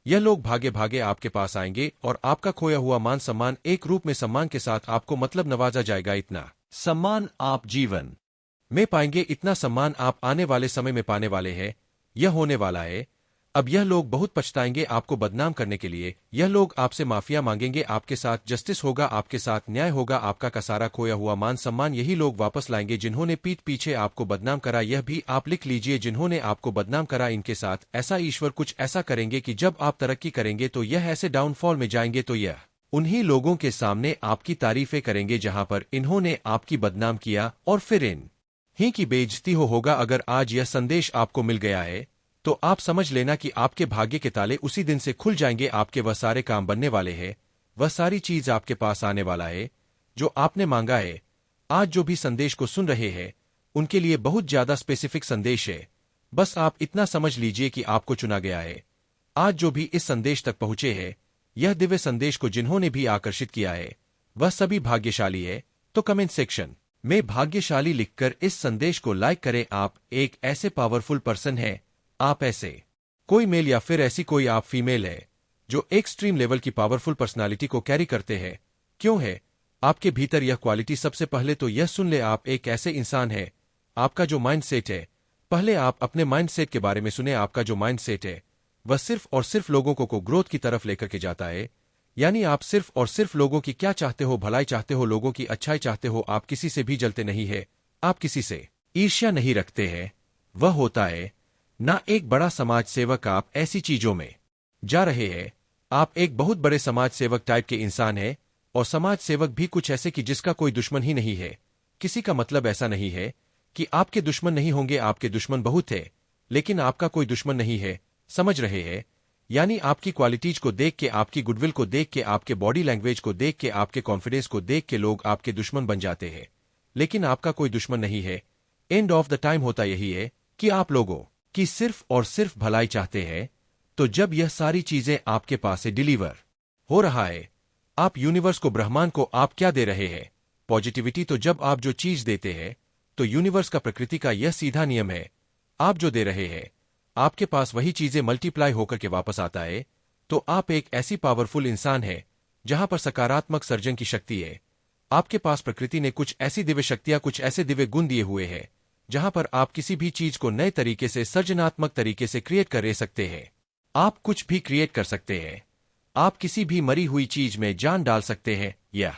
यह लोग भागे भागे आपके पास आएंगे और आपका खोया हुआ मान सम्मान एक रूप में सम्मान के साथ आपको मतलब नवाजा जाएगा। इतना सम्मान आप जीवन में पाएंगे, इतना सम्मान आप आने वाले समय में पाने वाले हैं, यह होने वाला है। अब यह लोग बहुत पछताएंगे आपको बदनाम करने के लिए, यह लोग आपसे माफिया मांगेंगे, आपके साथ जस्टिस होगा, आपके साथ न्याय होगा, आपका का सारा खोया हुआ मान सम्मान यही लोग वापस लाएंगे जिन्होंने पीठ पीछे आपको बदनाम करा। यह भी आप लिख लीजिए, जिन्होंने आपको बदनाम करा, इनके साथ ऐसा ईश्वर कुछ ऐसा करेंगे कि जब आप तरक्की करेंगे तो यह ऐसे डाउनफॉल में जाएंगे तो यह उन्हीं लोगों के सामने आपकी तारीफें करेंगे जहां पर इन्होंने आपकी बदनाम किया, और फिर इन ही की बेइज्जती होगा। अगर आज यह संदेश आपको मिल गया है तो आप समझ लेना कि आपके भाग्य के ताले उसी दिन से खुल जाएंगे, आपके वह सारे काम बनने वाले हैं, वह सारी चीज आपके पास आने वाला है जो आपने मांगा है। आज जो भी संदेश को सुन रहे हैं उनके लिए बहुत ज्यादा स्पेसिफिक संदेश है, बस आप इतना समझ लीजिए कि आपको चुना गया है। आज जो भी इस संदेश तक पहुंचे हैं, यह दिव्य संदेश को जिन्होंने भी आकर्षित किया है, वह सभी भाग्यशाली है। तो कमेंट सेक्शन में भाग्यशाली लिखकर इस संदेश को लाइक करें। आप एक ऐसे पावरफुल पर्सन है, आप ऐसे कोई मेल या फिर ऐसी कोई आप फीमेल है जो एक्सट्रीम लेवल की पावरफुल पर्सनालिटी को कैरी करते हैं। क्यों है आपके भीतर यह क्वालिटी? सबसे पहले तो यह सुन ले, आप एक ऐसे इंसान है, आपका जो माइंड सेट है, पहले आप अपने माइंड सेट के बारे में सुने। आपका जो माइंड सेट है वह सिर्फ और सिर्फ लोगों को ग्रोथ की तरफ लेकर के जाता है, यानी आप सिर्फ और सिर्फ लोगों की क्या चाहते हो, भलाई चाहते हो, लोगों की अच्छाई चाहते हो। आप किसी से भी जलते नहीं है, आप किसी से ईर्ष्या नहीं रखते हैं, वह होता है ना एक बड़ा समाज सेवक। आप ऐसी चीजों में जा रहे हैं, आप एक बहुत बड़े समाज सेवक टाइप के इंसान हैं, और समाज सेवक भी कुछ ऐसे कि जिसका कोई दुश्मन ही नहीं है। किसी का मतलब ऐसा नहीं है कि आपके दुश्मन नहीं होंगे, आपके दुश्मन बहुत है, लेकिन आपका कोई दुश्मन नहीं है। समझ रहे हैं? यानी आपकी क्वालिटीज को देख के, आपकी गुडविल को देख के, आपके बॉडी लैंग्वेज को देख के, आपके कॉन्फिडेंस को देख के लोग आपके दुश्मन बन जाते हैं, लेकिन आपका कोई दुश्मन नहीं है। एंड ऑफ द टाइम होता यही है कि आप लोगों की सिर्फ और सिर्फ भलाई चाहते हैं। तो जब यह सारी चीजें आपके पास से डिलीवर हो रहा है, आप यूनिवर्स को, ब्रह्मांड को आप क्या दे रहे हैं? पॉजिटिविटी। तो जब आप जो चीज देते हैं, तो यूनिवर्स का, प्रकृति का यह सीधा नियम है, आप जो दे रहे हैं आपके पास वही चीजें मल्टीप्लाई होकर के वापस आता है। तो आप एक ऐसी पावरफुल इंसान है जहां पर सकारात्मक सर्जन की शक्ति है। आपके पास प्रकृति ने कुछ ऐसी दिव्य शक्तियां, कुछ ऐसे दिव्य गुण दिए हुए हैं जहां पर आप किसी भी चीज को नए तरीके से, सर्जनात्मक तरीके से क्रिएट कर सकते हैं। आप कुछ भी क्रिएट कर सकते हैं। आप किसी भी मरी हुई चीज में जान डाल सकते हैं। यह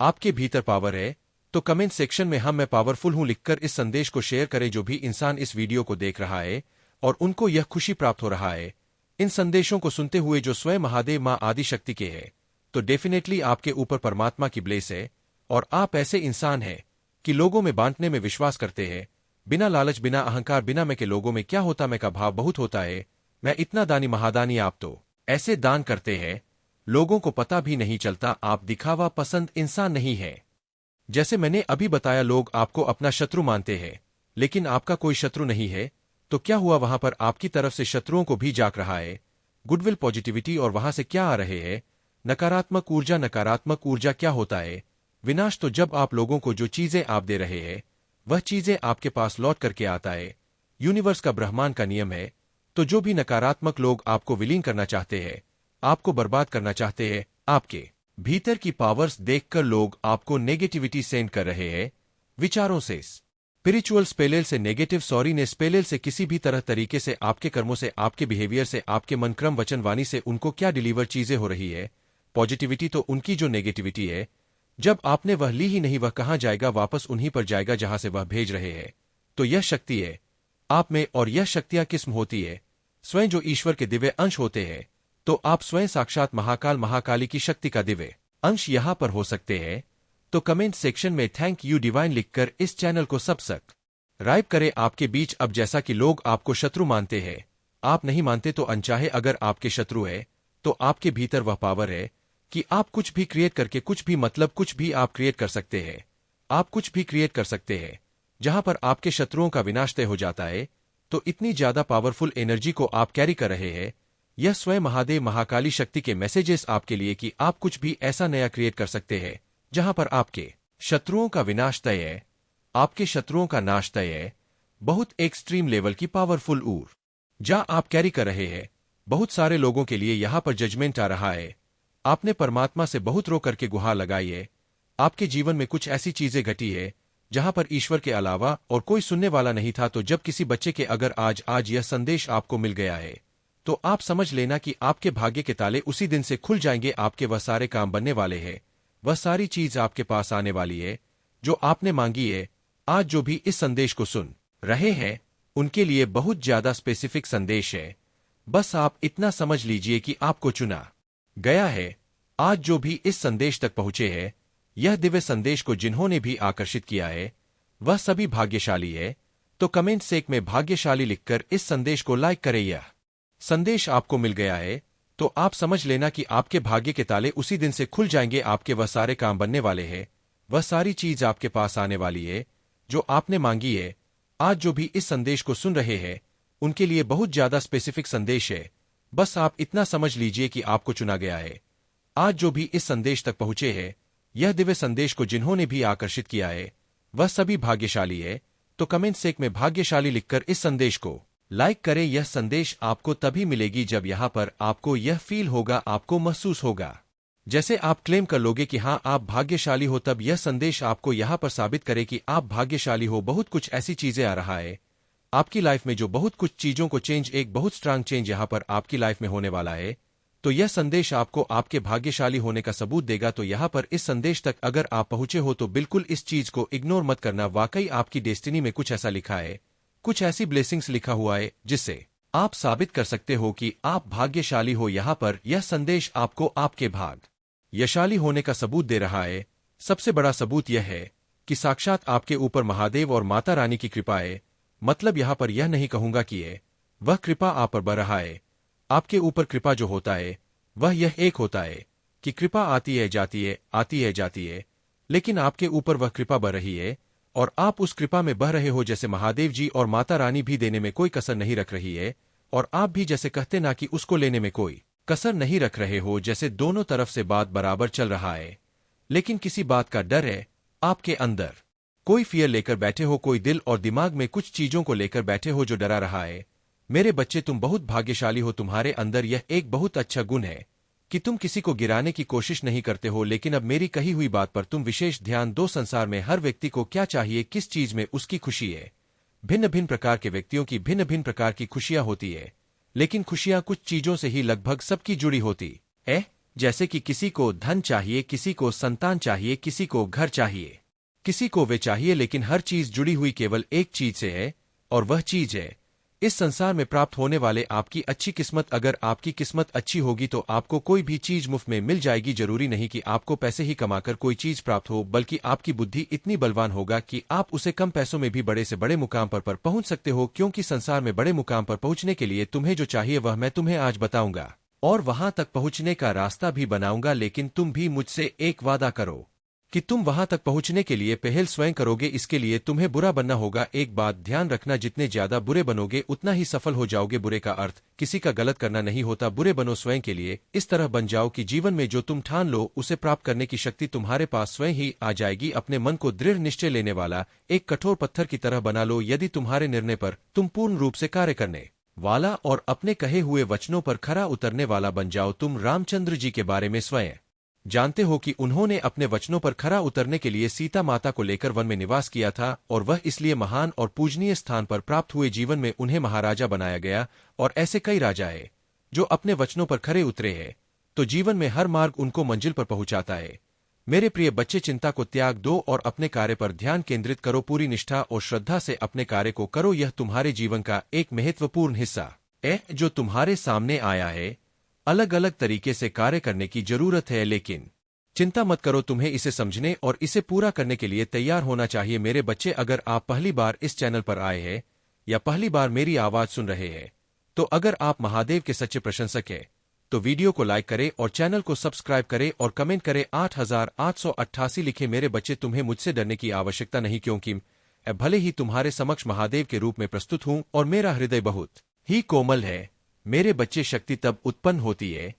आपके भीतर पावर है। तो कमेंट सेक्शन में मैं पावरफुल हूं लिखकर इस संदेश को शेयर करें। जो भी इंसान इस वीडियो को देख रहा है और उनको यह खुशी प्राप्त हो रहा है इन संदेशों को सुनते हुए, जो स्वयं महादेव मां आदि शक्ति के हैं, तो डेफिनेटली आपके ऊपर परमात्मा की ब्लेस है। और आप ऐसे इंसान हैं कि लोगों में बांटने में विश्वास करते हैं, बिना लालच, बिना अहंकार, बिना मैं के। लोगों में क्या होता, मैं का भाव बहुत होता है। मैं इतना दानी महादानी। आप तो ऐसे दान करते हैं लोगों को पता भी नहीं चलता। आप दिखावा पसंद इंसान नहीं है। जैसे मैंने अभी बताया, लोग आपको अपना शत्रु मानते हैं, लेकिन आपका कोई शत्रु नहीं है। तो क्या हुआ, वहां पर आपकी तरफ से शत्रुओं को भी जाग रहा है गुडविल, पॉजिटिविटी। और वहां से क्या आ रहे हैं? नकारात्मक ऊर्जा। नकारात्मक ऊर्जा क्या होता है? विनाश। तो जब आप लोगों को जो चीजें आप दे रहे हैं वह चीजें आपके पास लौट करके आता है। यूनिवर्स का, ब्रह्मांड का नियम है। तो जो भी नकारात्मक लोग आपको विलीन करना चाहते हैं, आपको बर्बाद करना चाहते हैं, आपके भीतर की पावर्स देखकर लोग आपको नेगेटिविटी सेंड कर रहे हैं विचारों से, स्पिरिचुअल स्पेलेल से, नेगेटिव सॉरी ने स्पेलेल से, किसी भी तरह तरीके से, आपके कर्मों से, आपके बिहेवियर से, आपके मन, क्रम, वचन, वाणी से उनको क्या डिलीवर चीजें हो रही है? पॉजिटिविटी। तो उनकी जो नेगेटिविटी है, जब आपने वह ली ही नहीं, वह कहां जाएगा? वापस उन्हीं पर जाएगा जहां से वह भेज रहे हैं। तो यह शक्ति है आप में। और यह शक्तियां किस्म होती है स्वयं, जो ईश्वर के दिव्य अंश होते हैं। तो आप स्वयं साक्षात महाकाल, महाकाली की शक्ति का दिव्य अंश यहां पर हो सकते हैं। तो कमेंट सेक्शन में थैंक यू डिवाइन लिखकर इस चैनल को सब्सक्राइब करें। आपके बीच अब, जैसा कि लोग आपको शत्रु मानते हैं, आप नहीं मानते तो अनचाहे अगर आपके शत्रु है, तो आपके भीतर वह पावर है कि आप कुछ भी क्रिएट करके, कुछ भी मतलब कुछ भी आप क्रिएट कर सकते हैं। आप कुछ भी क्रिएट कर सकते हैं जहां पर आपके शत्रुओं का विनाश तय हो जाता है। तो इतनी ज्यादा पावरफुल एनर्जी को आप कैरी कर रहे हैं। यह स्वयं महादेव, महाकाली शक्ति के मैसेजेस आपके लिए कि आप कुछ भी ऐसा नया क्रिएट कर सकते हैं जहां पर आपके शत्रुओं का विनाश तय है, आपके शत्रुओं का नाश तय है। बहुत एक्सट्रीम लेवल की पावरफुल ऊर्जा आप कैरी कर रहे हैं। बहुत सारे लोगों के लिए यहां पर जजमेंट आ रहा है। आपने परमात्मा से बहुत रो करके गुहार लगाई है। आपके जीवन में कुछ ऐसी चीजें घटी है जहां पर ईश्वर के अलावा और कोई सुनने वाला नहीं था। तो जब किसी बच्चे के अगर आज यह संदेश आपको मिल गया है, तो आप समझ लेना कि आपके भाग्य के ताले उसी दिन से खुल जाएंगे। आपके वह सारे काम बनने वाले हैं, वह सारी चीज आपके पास आने वाली है जो आपने मांगी है। आज जो भी इस संदेश को सुन रहे हैं उनके लिए बहुत ज्यादा स्पेसिफिक संदेश है। बस आप इतना समझ लीजिए कि आपको चुना गया है। आज जो भी इस संदेश तक पहुंचे हैं, यह दिव्य संदेश को जिन्होंने भी आकर्षित किया है, वह सभी भाग्यशाली है। तो कमेंट सेक में भाग्यशाली लिखकर इस संदेश को लाइक करें। यह संदेश आपको मिल गया है तो आप समझ लेना कि आपके भाग्य के ताले उसी दिन से खुल जाएंगे। आपके वह सारे काम बनने वाले हैं, वह सारी चीज आपके पास आने वाली है जो आपने मांगी है। आज जो भी इस संदेश को सुन रहे हैं उनके लिए बहुत ज्यादा स्पेसिफिक संदेश है। बस आप इतना समझ लीजिए कि आपको चुना गया है। आज जो भी इस संदेश तक पहुंचे हैं, यह दिव्य संदेश को जिन्होंने भी आकर्षित किया है, वह सभी भाग्यशाली है। तो कमेंट सेक में भाग्यशाली लिखकर इस संदेश को लाइक करें। यह संदेश आपको तभी मिलेगी जब यहां पर आपको यह फील होगा, आपको महसूस होगा जैसे आप क्लेम कर लोगे कि हाँ आप भाग्यशाली हो। तब यह संदेश आपको यहां पर साबित करे कि आप भाग्यशाली हो। बहुत कुछ ऐसी चीजें आ रहा है आपकी लाइफ में जो बहुत कुछ चीजों को चेंज, एक बहुत स्ट्रांग चेंज यहां पर आपकी लाइफ में होने वाला है। तो यह संदेश आपको आपके भाग्यशाली होने का सबूत देगा। तो यहां पर इस संदेश तक अगर आप पहुंचे हो तो बिल्कुल इस चीज को इग्नोर मत करना। वाकई आपकी डेस्टिनी में कुछ ऐसा लिखा है, कुछ ऐसी ब्लेसिंग्स लिखा हुआ है जिससे आप साबित कर सकते हो कि आप भाग्यशाली हो। यहां पर यह संदेश आपको आपके भाग यशाली होने का सबूत दे रहा है। सबसे बड़ा सबूत यह है कि साक्षात आपके ऊपर महादेव और माता रानी की कृपा है। मतलब यहां पर यह नहीं कहूंगा कि वह कृपा आप पर बह रहा है। आपके ऊपर कृपा जो होता है वह यह एक होता है कि कृपा आती है जाती है, आती है जाती है, लेकिन आपके ऊपर वह कृपा बह रही है और आप उस कृपा में बह रहे हो जैसे महादेव जी और माता रानी भी देने में कोई कसर नहीं रख रही है, और आप भी जैसे कहते ना कि उसको लेने में कोई कसर नहीं रख रहे हो, जैसे दोनों तरफ से बात बराबर चल रहा है। लेकिन किसी बात का डर है आपके अंदर, कोई फियर लेकर बैठे हो, कोई दिल और दिमाग में कुछ चीजों को लेकर बैठे हो जो डरा रहा है। मेरे बच्चे, तुम बहुत भाग्यशाली हो। तुम्हारे अंदर यह एक बहुत अच्छा गुण है कि तुम किसी को गिराने की कोशिश नहीं करते हो। लेकिन अब मेरी कही हुई बात पर तुम विशेष ध्यान दो। संसार में हर व्यक्ति को क्या चाहिए, किस चीज में उसकी खुशी है। भिन्न भिन्न प्रकार के व्यक्तियों की भिन्न भिन्न प्रकार की खुशियां होती है, लेकिन खुशियां कुछ चीजों से ही लगभग सबकी जुड़ी होती है। जैसे कि किसी को धन चाहिए, किसी को संतान चाहिए, किसी को घर चाहिए, किसी को वे चाहिए, लेकिन हर चीज जुड़ी हुई केवल एक चीज से है, और वह चीज है इस संसार में प्राप्त होने वाले आपकी अच्छी किस्मत। अगर आपकी किस्मत अच्छी होगी तो आपको कोई भी चीज मुफ्त में मिल जाएगी। जरूरी नहीं कि आपको पैसे ही कमाकर कोई चीज प्राप्त हो, बल्कि आपकी बुद्धि इतनी बलवान होगा कि आप उसे कम पैसों में भी बड़े से बड़े मुकाम पर पहुंच सकते हो। क्योंकि संसार में बड़े मुकाम पर पहुंचने के लिए तुम्हें जो चाहिए वह मैं तुम्हें आज बताऊंगा, और वहां तक पहुंचने का रास्ता भी बनाऊंगा। लेकिन तुम भी मुझसे एक वादा करो कि तुम वहां तक पहुंचने के लिए पहल स्वयं करोगे। इसके लिए तुम्हें बुरा बनना होगा। एक बात ध्यान रखना, जितने ज्यादा बुरे बनोगे उतना ही सफल हो जाओगे। बुरे का अर्थ किसी का गलत करना नहीं होता। बुरे बनो स्वयं के लिए, इस तरह बन जाओ कि जीवन में जो तुम ठान लो उसे प्राप्त करने की शक्ति तुम्हारे पास स्वयं ही आ जाएगी। अपने मन को दृढ़ निश्चय लेने वाला एक कठोर पत्थर की तरह बना लो। यदि तुम्हारे निर्णय पर तुम पूर्ण रूप से कार्य करने वाला और अपने कहे हुए वचनों पर खरा उतरने वाला बन जाओ। तुम रामचंद्र जी के बारे में स्वयं जानते हो कि उन्होंने अपने वचनों पर खरा उतरने के लिए सीता माता को लेकर वन में निवास किया था, और वह इसलिए महान और पूजनीय स्थान पर प्राप्त हुए। जीवन में उन्हें महाराजा बनाया गया, और ऐसे कई राजा है जो अपने वचनों पर खरे उतरे हैं। तो जीवन में हर मार्ग उनको मंजिल पर पहुंचाता है। मेरे प्रिय बच्चे, चिंता को त्याग दो और अपने कार्य पर ध्यान केंद्रित करो। पूरी निष्ठा और श्रद्धा से अपने कार्य को करो। यह तुम्हारे जीवन का एक महत्वपूर्ण हिस्सा है जो तुम्हारे सामने आया है। अलग अलग तरीके से कार्य करने की जरूरत है, लेकिन चिंता मत करो, तुम्हें इसे समझने और इसे पूरा करने के लिए तैयार होना चाहिए। मेरे बच्चे, अगर आप पहली बार इस चैनल पर आए हैं या पहली बार मेरी आवाज सुन रहे हैं, तो अगर आप महादेव के सच्चे प्रशंसक हैं तो वीडियो को लाइक करें और चैनल को सब्सक्राइब करें और कमेंट करें 8888 लिखे। मेरे बच्चे, तुम्हें मुझसे डरने की आवश्यकता नहीं, क्योंकि मैं भले ही तुम्हारे समक्ष महादेव के रूप में प्रस्तुत हूं और मेरा हृदय बहुत ही कोमल है। मेरे बच्चे, शक्ति तब उत्पन्न होती है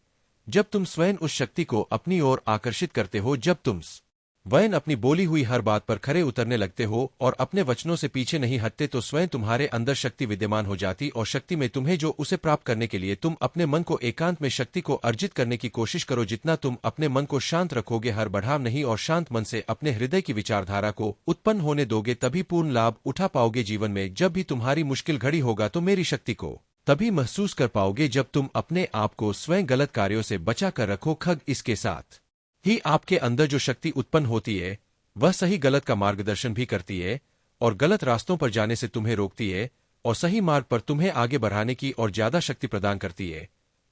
जब तुम स्वयं उस शक्ति को अपनी ओर आकर्षित करते हो। जब तुम स्वयं अपनी बोली हुई हर बात पर खरे उतरने लगते हो और अपने वचनों से पीछे नहीं हटते, तो स्वयं तुम्हारे अंदर शक्ति विद्यमान हो जाती, और शक्ति में तुम्हें जो उसे प्राप्त करने के लिए तुम अपने मन को एकांत में शक्ति को अर्जित करने की कोशिश करो। जितना तुम अपने मन को शांत रखोगे, हर बढ़ाव नहीं, और शांत मन से अपने हृदय की विचारधारा को उत्पन्न होने दोगे, तभी पूर्ण लाभ उठा पाओगे जीवन में। जब भी तुम्हारी मुश्किल घड़ी होगा तो मेरी शक्ति को तभी महसूस कर पाओगे जब तुम अपने आप को स्वयं गलत कार्यों से बचा कर रखो। खग, इसके साथ ही आपके अंदर जो शक्ति उत्पन्न होती है वह सही गलत का मार्गदर्शन भी करती है, और गलत रास्तों पर जाने से तुम्हें रोकती है, और सही मार्ग पर तुम्हें आगे बढ़ाने की और ज्यादा शक्ति प्रदान करती है।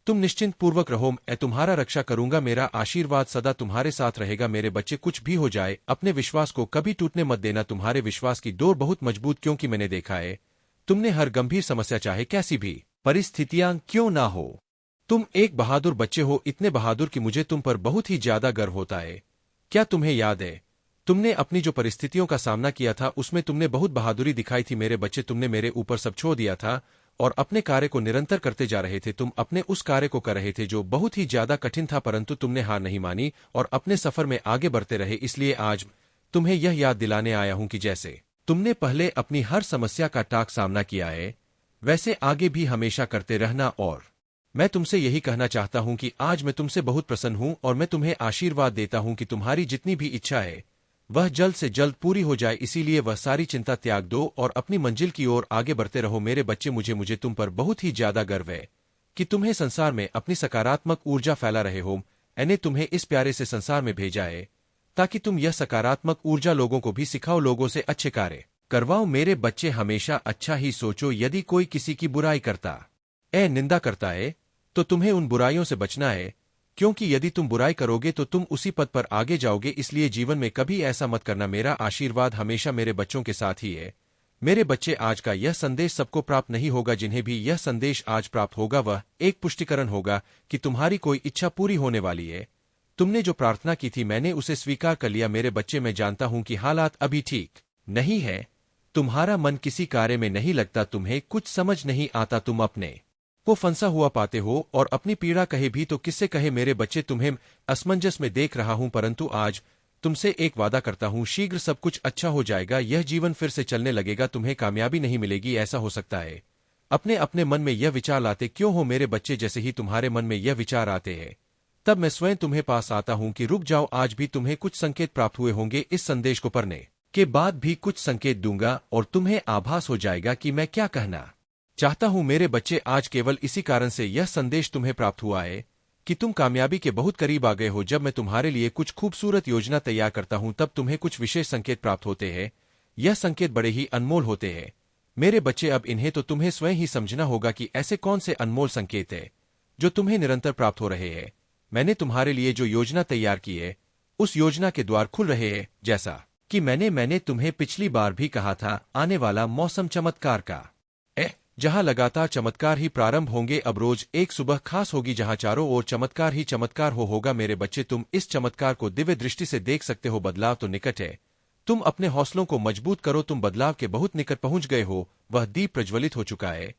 तुम निश्चिंत पूर्वक रहो, मैं तुम्हारा रक्षा करूंगा। मेरा आशीर्वाद सदा तुम्हारे साथ रहेगा। मेरे बच्चे, कुछ भी हो जाए अपने विश्वास को कभी टूटने मत देना। तुम्हारे विश्वास की डोर बहुत मजबूत, क्योंकि मैंने देखा है तुमने हर गंभीर समस्या, चाहे कैसी भी परिस्थितियां क्यों ना हो, तुम एक बहादुर बच्चे हो, इतने बहादुर कि मुझे तुम पर बहुत ही ज्यादा गर्व होता है। क्या तुम्हें याद है तुमने अपनी जो परिस्थितियों का सामना किया था उसमें तुमने बहुत बहादुरी दिखाई थी। मेरे बच्चे, तुमने मेरे ऊपर सब छोड़ दिया था और अपने कार्य को निरंतर करते जा रहे थे। तुम अपने उस कार्य को कर रहे थे जो बहुत ही ज्यादा कठिन था, परंतु तुमने हार नहीं मानी और अपने सफर में आगे बढ़ते रहे। इसलिए आज तुम्हें यह याद दिलाने आया हूं कि जैसे तुमने पहले अपनी हर समस्या का टाक सामना किया है, वैसे आगे भी हमेशा करते रहना। और मैं तुमसे यही कहना चाहता हूं कि आज मैं तुमसे बहुत प्रसन्न हूं, और मैं तुम्हें आशीर्वाद देता हूं कि तुम्हारी जितनी भी इच्छा है वह जल्द से जल्द पूरी हो जाए। इसीलिए वह सारी चिंता त्याग दो और अपनी मंजिल की ओर आगे बढ़ते रहो। मेरे बच्चे, मुझे तुम पर बहुत ही ज्यादा गर्व है कि तुम्हें संसार में अपनी सकारात्मक ऊर्जा फैला रहे हो। मैंने तुम्हें इस प्यारे से संसार में भेजा है ताकि तुम यह सकारात्मक ऊर्जा लोगों को भी सिखाओ, लोगों से अच्छे कार्य करवाओ। मेरे बच्चे, हमेशा अच्छा ही सोचो। यदि कोई किसी की बुराई करता निंदा करता है तो तुम्हें उन बुराइयों से बचना है। क्योंकि यदि तुम बुराई करोगे तो तुम उसी पद पर आगे जाओगे, इसलिए जीवन में कभी ऐसा मत करना। मेरा आशीर्वाद हमेशा मेरे बच्चों के साथ ही है। मेरे बच्चे, आज का यह संदेश सबको प्राप्त नहीं होगा। जिन्हें भी यह संदेश आज प्राप्त होगा वह एक पुष्टिकरण होगा कि तुम्हारी कोई इच्छा पूरी होने वाली है। तुमने जो प्रार्थना की थी मैंने उसे स्वीकार कर लिया। मेरे बच्चे, मैं जानता हूं कि हालात अभी ठीक नहीं है, तुम्हारा मन किसी कार्य में नहीं लगता, तुम्हें कुछ समझ नहीं आता, तुम अपने को फंसा हुआ पाते हो और अपनी पीड़ा कहे भी तो किससे कहे। मेरे बच्चे, तुम्हें असमंजस में देख रहा हूं, परंतु आज तुमसे एक वादा करता हूं, शीघ्र सब कुछ अच्छा हो जाएगा। यह जीवन फिर से चलने लगेगा, तुम्हें कामयाबी नहीं मिलेगी। ऐसा हो सकता है अपने अपने मन में यह विचार लाते क्यों हो मेरे बच्चे? जैसे ही तुम्हारे मन में यह विचार आते हैं तब मैं स्वयं तुम्हें पास आता हूं कि रुक जाओ। आज भी तुम्हें कुछ संकेत प्राप्त हुए होंगे। इस संदेश को पढ़ने के बाद भी कुछ संकेत दूंगा और तुम्हें आभास हो जाएगा कि मैं क्या कहना चाहता हूं। मेरे बच्चे, आज केवल इसी कारण से यह संदेश तुम्हें प्राप्त हुआ है कि तुम कामयाबी के बहुत करीब आ गए हो। जब मैं तुम्हारे लिए कुछ खूबसूरत योजना तैयार करता हूं तब तुम्हें कुछ विशेष संकेत प्राप्त होते हैं। यह संकेत बड़े ही अनमोल होते हैं मेरे बच्चे। अब इन्हें तो तुम्हें स्वयं ही समझना होगा कि ऐसे कौन से अनमोल संकेत है जो तुम्हें निरंतर प्राप्त हो रहे हैं। मैंने तुम्हारे लिए जो योजना तैयार की है उस योजना के द्वार खुल रहे हैं, जैसा कि मैंने तुम्हें पिछली बार भी कहा था। आने वाला मौसम चमत्कार का जहां लगातार चमत्कार ही प्रारंभ होंगे। अब रोज एक सुबह खास होगी जहां चारों ओर चमत्कार ही चमत्कार होगा। मेरे बच्चे, तुम इस चमत्कार को दिव्य दृष्टि से देख सकते हो। बदलाव तो निकट है, तुम अपने हौसलों को मजबूत करो। तुम बदलाव के बहुत निकट पहुंच गए हो। वह दीप प्रज्वलित हो चुका है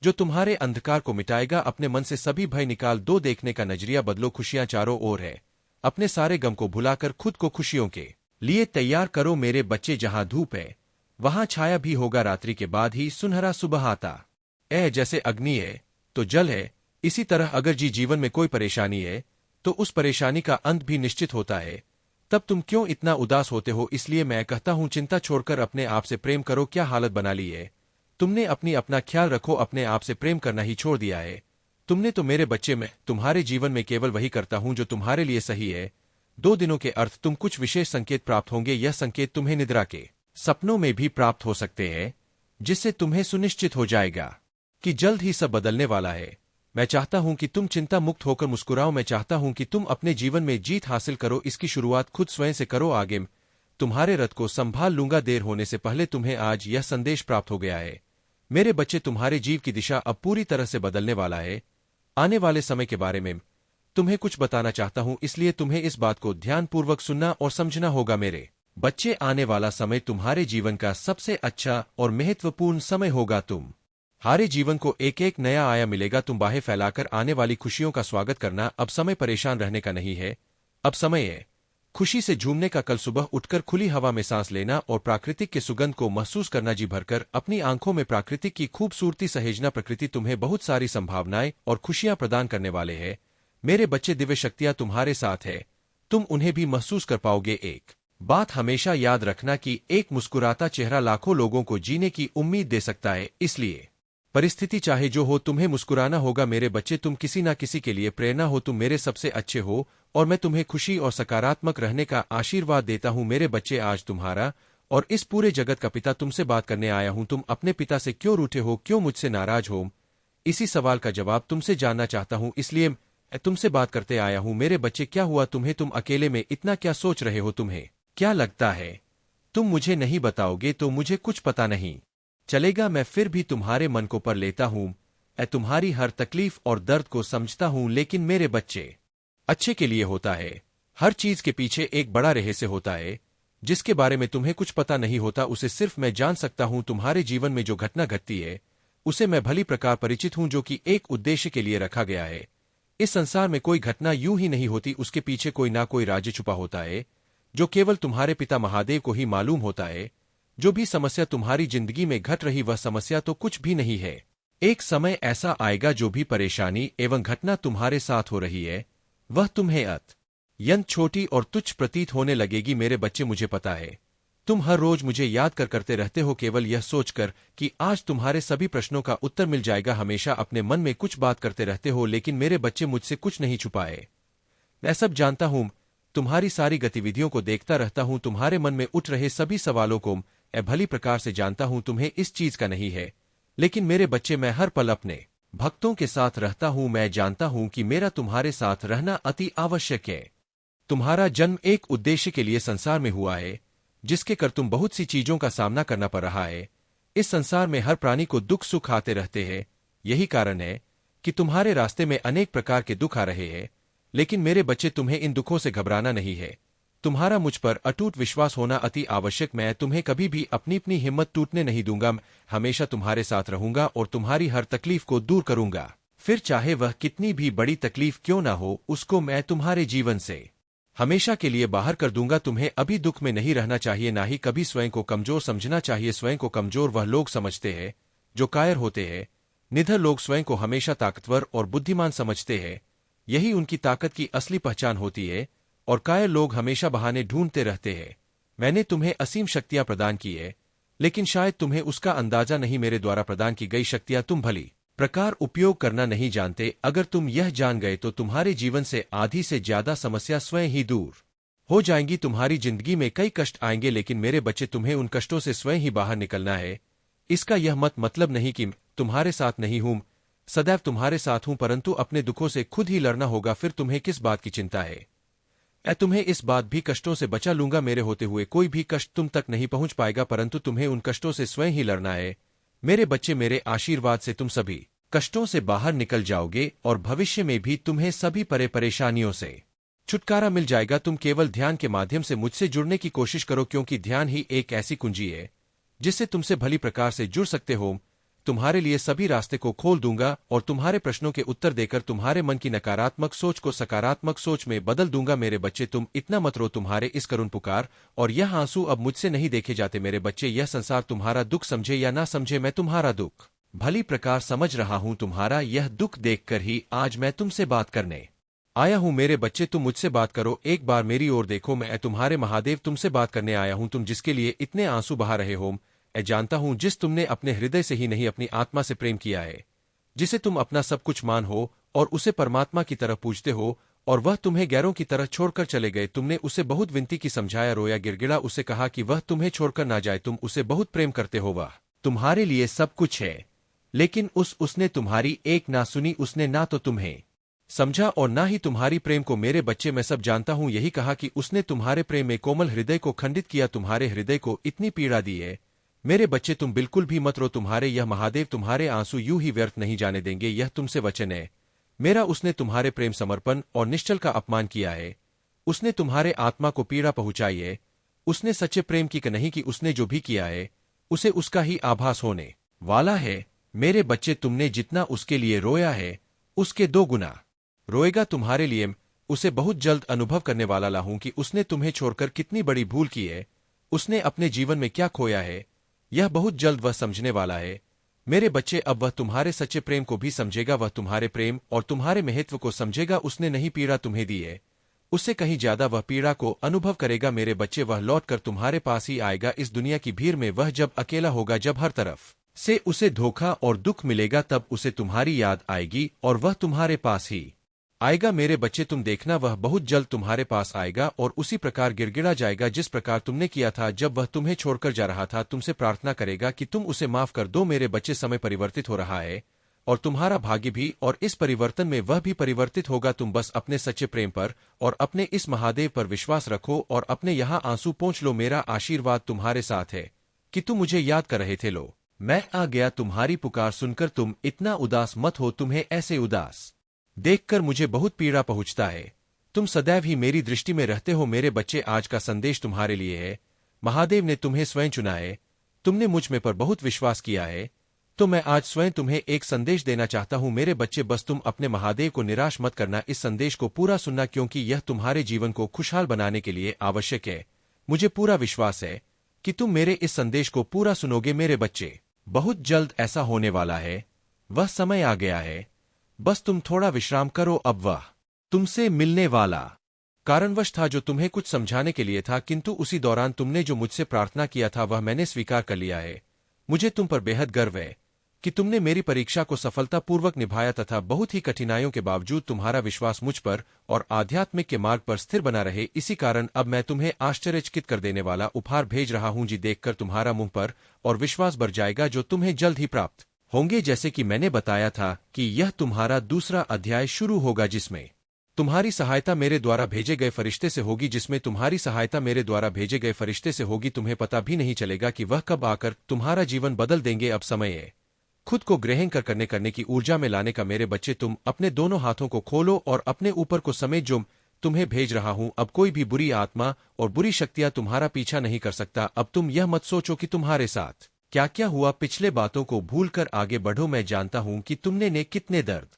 जो तुम्हारे अंधकार को मिटाएगा। अपने मन से सभी भय निकाल दो, देखने का नजरिया बदलो। खुशियां चारों ओर है, अपने सारे गम को भुलाकर खुद को खुशियों के लिए तैयार करो। मेरे बच्चे, जहां धूप है वहां छाया भी होगा। रात्रि के बाद ही सुनहरा सुबह आता जैसे अग्नि है तो जल है, इसी तरह अगर जीवन में कोई परेशानी है तो उस परेशानी का अंत भी निश्चित होता है। तब तुम क्यों इतना उदास होते हो? इसलिए मैं कहता हूं, चिंता छोड़कर अपने आप से प्रेम करो। क्या हालत बना ली है तुमने अपना ख्याल रखो। अपने आप से प्रेम करना ही छोड़ दिया है तुमने तो। मेरे बच्चे, मैं तुम्हारे जीवन में केवल वही करता हूं जो तुम्हारे लिए सही है। 2 दिनों के अर्थ तुम कुछ विशेष संकेत प्राप्त होंगे। यह संकेत तुम्हें निद्रा के सपनों में भी प्राप्त हो सकते हैं, जिससे तुम्हें सुनिश्चित हो जाएगा कि जल्द ही सब बदलने वाला है। मैं चाहता हूं कि तुम चिंता मुक्त होकर मुस्कुराओ। मैं चाहता हूं कि तुम अपने जीवन में जीत हासिल करो। इसकी शुरुआत खुद स्वयं से करो। आगे तुम्हारे रथ को संभाल लूंगा। देर होने से पहले तुम्हें आज यह संदेश प्राप्त हो गया है मेरे बच्चे। तुम्हारे जीव की दिशा अब पूरी तरह से बदलने वाला है। आने वाले समय के बारे में तुम्हें कुछ बताना चाहता हूं, इसलिए तुम्हें इस बात को ध्यानपूर्वक सुनना और समझना होगा। मेरे बच्चे, आने वाला समय तुम्हारे जीवन का सबसे अच्छा और महत्वपूर्ण समय होगा। तुम्हारे जीवन को एक एक नया आयाम मिलेगा। तुम बाहें फैलाकर आने वाली खुशियों का स्वागत करना। अब समय परेशान रहने का नहीं है, अब समय है खुशी से झूमने का। कल सुबह उठकर खुली हवा में सांस लेना और प्राकृतिक के सुगंध को महसूस करना। जी भरकर अपनी आंखों में प्राकृतिक की खूबसूरती सहेजना। प्रकृति तुम्हें बहुत सारी संभावनाएं और खुशियां प्रदान करने वाले हैं मेरे बच्चे। दिव्य शक्तियां तुम्हारे साथ है, तुम उन्हें भी महसूस कर पाओगे। एक बात हमेशा याद रखना कि एक मुस्कुराता चेहरा लाखों लोगों को जीने की उम्मीद दे सकता है। इसलिए परिस्थिति चाहे जो हो, तुम्हें मुस्कुराना होगा मेरे बच्चे। तुम किसी ना किसी के लिए प्रेरणा हो, तुम मेरे सबसे अच्छे हो और मैं तुम्हें खुशी और सकारात्मक रहने का आशीर्वाद देता हूं मेरे बच्चे। आज तुम्हारा और इस पूरे जगत का पिता तुमसे बात करने आया हूं। तुम अपने पिता से क्यों रूठे हो, क्यों मुझसे नाराज हो? इसी सवाल का जवाब तुमसे जानना चाहता हूं, इसलिए मैं तुमसे बात करते आया हूं मेरे बच्चे। क्या हुआ तुम्हें? तुम अकेले में इतना क्या सोच रहे हो? तुम्हें क्या लगता है तुम मुझे नहीं बताओगे तो मुझे कुछ पता नहीं चलेगा? मैं फिर भी तुम्हारे मन को पर लेता हूं, मैं तुम्हारी हर तकलीफ और दर्द को समझता हूं। लेकिन मेरे बच्चे, अच्छे के लिए होता है। हर चीज के पीछे एक बड़ा रहस्य होता है जिसके बारे में तुम्हें कुछ पता नहीं होता, उसे सिर्फ मैं जान सकता हूं। तुम्हारे जीवन में जो घटना घटती है उसे मैं भली प्रकार परिचित हूं, जो कि एक उद्देश्य के लिए रखा गया है। इस संसार में कोई घटना यूं ही नहीं होती, उसके पीछे कोई ना कोई राज छुपा होता है जो केवल तुम्हारे पिता महादेव को ही मालूम होता है। जो भी समस्या तुम्हारी जिंदगी में घट रही वह समस्या तो कुछ भी नहीं है। एक समय ऐसा आएगा जो भी परेशानी एवं घटना तुम्हारे साथ हो रही है वह तुम्हें अत्यंत छोटी और तुच्छ प्रतीत होने लगेगी मेरे बच्चे। मुझे पता है तुम हर रोज मुझे याद करते रहते हो, केवल यह सोचकर कि आज तुम्हारे सभी प्रश्नों का उत्तर मिल जाएगा। हमेशा अपने मन में कुछ बात करते रहते हो, लेकिन मेरे बच्चे मुझसे कुछ नहीं छुपाए। मैं सब जानता हूं, तुम्हारी सारी गतिविधियों को देखता रहता हूं, तुम्हारे मन में उठ रहे सभी सवालों को मैं भली प्रकार से जानता हूं। तुम्हें इस चीज का नहीं है, लेकिन मेरे बच्चे मैं हर पल अपने भक्तों के साथ रहता हूँ। मैं जानता हूँ कि मेरा तुम्हारे साथ रहना अति आवश्यक है। तुम्हारा जन्म एक उद्देश्य के लिए संसार में हुआ है, जिसके कर तुम बहुत सी चीजों का सामना करना पड़ रहा है। इस संसार में हर प्राणी को दुख सुख आते रहते हैं। यही कारण है कि तुम्हारे रास्ते में अनेक प्रकार के दुख आ रहे हैं। लेकिन मेरे बच्चे, तुम्हें इन दुखों से घबराना नहीं है। तुम्हारा मुझ पर अटूट विश्वास होना अति आवश्यक। मैं तुम्हें कभी भी अपनी हिम्मत टूटने नहीं दूंगा। हमेशा तुम्हारे साथ रहूंगा और तुम्हारी हर तकलीफ को दूर करूंगा। फिर चाहे वह कितनी भी बड़ी तकलीफ क्यों ना हो, उसको मैं तुम्हारे जीवन से हमेशा के लिए बाहर कर दूंगा। तुम्हें अभी दुख में नहीं रहना चाहिए, ना ही कभी स्वयं को कमजोर समझना चाहिए। स्वयं को कमजोर वह लोग समझते हैं जो कायर होते हैं। निडर लोग स्वयं को हमेशा ताकतवर और बुद्धिमान समझते हैं। यही उनकी ताकत की असली पहचान होती है। और कायर लोग हमेशा बहाने ढूंढते रहते हैं। मैंने तुम्हें असीम शक्तियां प्रदान की है, लेकिन शायद तुम्हें उसका अंदाजा नहीं। मेरे द्वारा प्रदान की गई शक्तियां तुम भली प्रकार उपयोग करना नहीं जानते। अगर तुम यह जान गए तो तुम्हारे जीवन से आधी से ज्यादा समस्या स्वयं ही दूर हो जाएंगी। तुम्हारी जिंदगी में कई कष्ट आएंगे, लेकिन मेरे बच्चे, तुम्हें उन कष्टों से स्वयं ही बाहर निकलना है। इसका यह मतलब नहीं कि तुम्हारे साथ नहीं हूं, सदैव तुम्हारे साथ हूं, परंतु अपने दुखों से खुद ही लड़ना होगा। फिर तुम्हें किस बात की चिंता है? मैं तुम्हें इस बात भी कष्टों से बचा लूंगा। मेरे होते हुए कोई भी कष्ट तुम तक नहीं पहुंच पाएगा, परंतु तुम्हें उन कष्टों से स्वयं ही लड़ना है। मेरे बच्चे, मेरे आशीर्वाद से तुम सभी कष्टों से बाहर निकल जाओगे और भविष्य में भी तुम्हें सभी परेशानियों से छुटकारा मिल जाएगा। तुम केवल ध्यान के माध्यम से मुझसे जुड़ने की कोशिश करो, क्योंकि ध्यान ही एक ऐसी कुंजी है जिससे तुमसे भली प्रकार से जुड़ सकते हो। तुम्हारे लिए सभी रास्ते को खोल दूंगा और तुम्हारे प्रश्नों के उत्तर देकर तुम्हारे मन की नकारात्मक सोच को सकारात्मक सोच में बदल दूंगा। मेरे बच्चे, तुम इतना मत रो। तुम्हारे इस करुण पुकार और यह आंसू अब मुझसे नहीं देखे जाते। मेरे बच्चे, यह संसार तुम्हारा दुख समझे या ना समझे, मैं तुम्हारा दुख भली प्रकार समझ रहा हूं। तुम्हारा यह दुख देखकर ही आज मैं तुमसे बात करने आया हूं। मेरे बच्चे, तुम मुझसे बात करो। एक बार मेरी ओर देखो। मैं तुम्हारे महादेव तुमसे बात करने आया हूं। तुम जिसके लिए इतने आंसू बहा रहे हो, मैं जानता हूं, जिस तुमने अपने हृदय से ही नहीं अपनी आत्मा से प्रेम किया है, जिसे तुम अपना सब कुछ मान हो और उसे परमात्मा की तरह पूजते हो, और वह तुम्हें गैरों की तरह छोड़कर चले गए। तुमने उसे बहुत विनती की, समझाया, रोया, गिड़गिड़ा, उसे कहा कि वह तुम्हें छोड़कर ना जाए। तुम उसे बहुत प्रेम करते हो, वह तुम्हारे लिए सब कुछ है, लेकिन उसने तुम्हारी एक ना सुनी। उसने ना तो तुम्हें समझा और ना ही तुम्हारी प्रेम को। मेरे बच्चे, मैं सब जानता हूं। यही कहा कि उसने तुम्हारे प्रेम में कोमल हृदय को खंडित किया, तुम्हारे हृदय को इतनी पीड़ा दी है। मेरे बच्चे, तुम बिल्कुल भी मत रो। तुम्हारे यह महादेव तुम्हारे आंसू यूं ही व्यर्थ नहीं जाने देंगे। यह तुमसे वचन है मेरा। उसने तुम्हारे प्रेम, समर्पण और निश्चल का अपमान किया है। उसने तुम्हारे आत्मा को पीड़ा पहुंचाई है। उसने सच्चे प्रेम की नहीं कि उसने जो भी किया है उसे उसका ही आभास होने वाला है। मेरे बच्चे, तुमने जितना उसके लिए रोया है उसके 2 गुना रोएगा तुम्हारे लिए। उसे बहुत जल्द अनुभव करने वाला ला हूं कि उसने तुम्हें छोड़कर कितनी बड़ी भूल की है, उसने अपने जीवन में क्या खोया है, यह बहुत जल्द वह समझने वाला है। मेरे बच्चे, अब वह तुम्हारे सच्चे प्रेम को भी समझेगा। वह तुम्हारे प्रेम और तुम्हारे महत्व को समझेगा। उसने नहीं पीड़ा तुम्हें दी है, उससे कहीं ज्यादा वह पीड़ा को अनुभव करेगा। मेरे बच्चे, वह लौट कर तुम्हारे पास ही आएगा। इस दुनिया की भीड़ में वह जब अकेला होगा, जब हर तरफ से उसे धोखा और दुख मिलेगा, तब उसे तुम्हारी याद आएगी और वह तुम्हारे पास ही आएगा। मेरे बच्चे, तुम देखना, वह बहुत जल्द तुम्हारे पास आएगा और उसी प्रकार गिड़गिड़ा जाएगा जिस प्रकार तुमने किया था जब वह तुम्हें छोड़कर जा रहा था। तुमसे प्रार्थना करेगा कि तुम उसे माफ कर दो। मेरे बच्चे, समय परिवर्तित हो रहा है और तुम्हारा भाग्य भी, और इस परिवर्तन में वह भी परिवर्तित होगा। तुम बस अपने सच्चे प्रेम पर और अपने इस महादेव पर विश्वास रखो और अपने यहां आंसू पोंछ लो। मेरा आशीर्वाद तुम्हारे साथ है कि तुम मुझे याद कर रहे थे। लो, मैं आ गया। तुम्हारी पुकार सुनकर तुम इतना उदास मत हो। तुम्हें ऐसे उदास देखकर मुझे बहुत पीड़ा पहुंचता है। तुम सदैव ही मेरी दृष्टि में रहते हो। मेरे बच्चे, आज का संदेश तुम्हारे लिए है। महादेव ने तुम्हें स्वयं चुना है। तुमने मुझ में पर बहुत विश्वास किया है, तो मैं आज स्वयं तुम्हें एक संदेश देना चाहता हूं। मेरे बच्चे, बस तुम अपने महादेव को निराश मत करना। इस संदेश को पूरा सुनना, क्योंकि यह तुम्हारे जीवन को खुशहाल बनाने के लिए आवश्यक है। मुझे पूरा विश्वास है कि तुम मेरे इस संदेश को पूरा सुनोगे। मेरे बच्चे, बहुत जल्द ऐसा होने वाला है। वह समय आ गया है, बस तुम थोड़ा विश्राम करो। अब वह तुमसे मिलने वाला कारणवश था जो तुम्हें कुछ समझाने के लिए था, किंतु उसी दौरान तुमने जो मुझसे प्रार्थना किया था वह मैंने स्वीकार कर लिया है। मुझे तुम पर बेहद गर्व है कि तुमने मेरी परीक्षा को सफलतापूर्वक निभाया तथा बहुत ही कठिनाइयों के बावजूद तुम्हारा विश्वास मुझ पर और आध्यात्मिक के मार्ग पर स्थिर बना रहे। इसी कारण अब मैं तुम्हें आश्चर्यचकित कर देने वाला उपहार भेज रहा हूं। जी देखकर तुम्हारा मुंह पर और विश्वास बढ़ जाएगा, जो तुम्हें जल्द ही प्राप्त होंगे, जैसे कि मैंने बताया था कि यह तुम्हारा दूसरा अध्याय शुरू होगा जिसमें तुम्हारी सहायता मेरे द्वारा भेजे गए फरिश्ते से होगी, जिसमें तुम्हारी सहायता मेरे द्वारा भेजे गए फरिश्ते से होगी। तुम्हें पता भी नहीं चलेगा कि वह कब आकर तुम्हारा जीवन बदल देंगे। अब समय है खुद को ग्रहण करने की ऊर्जा में लाने का। मेरे बच्चे, तुम अपने दोनों हाथों को खोलो और अपने ऊपर को समेट जो तुम्हें भेज रहा हूं। अब कोई भी बुरी आत्मा और बुरी शक्तियां तुम्हारा पीछा नहीं कर सकता। अब तुम यह मत सोचो कि तुम्हारे साथ क्या क्या हुआ। पिछले बातों को भूलकर आगे बढ़ो। मैं जानता हूं कि तुमने कितने दर्द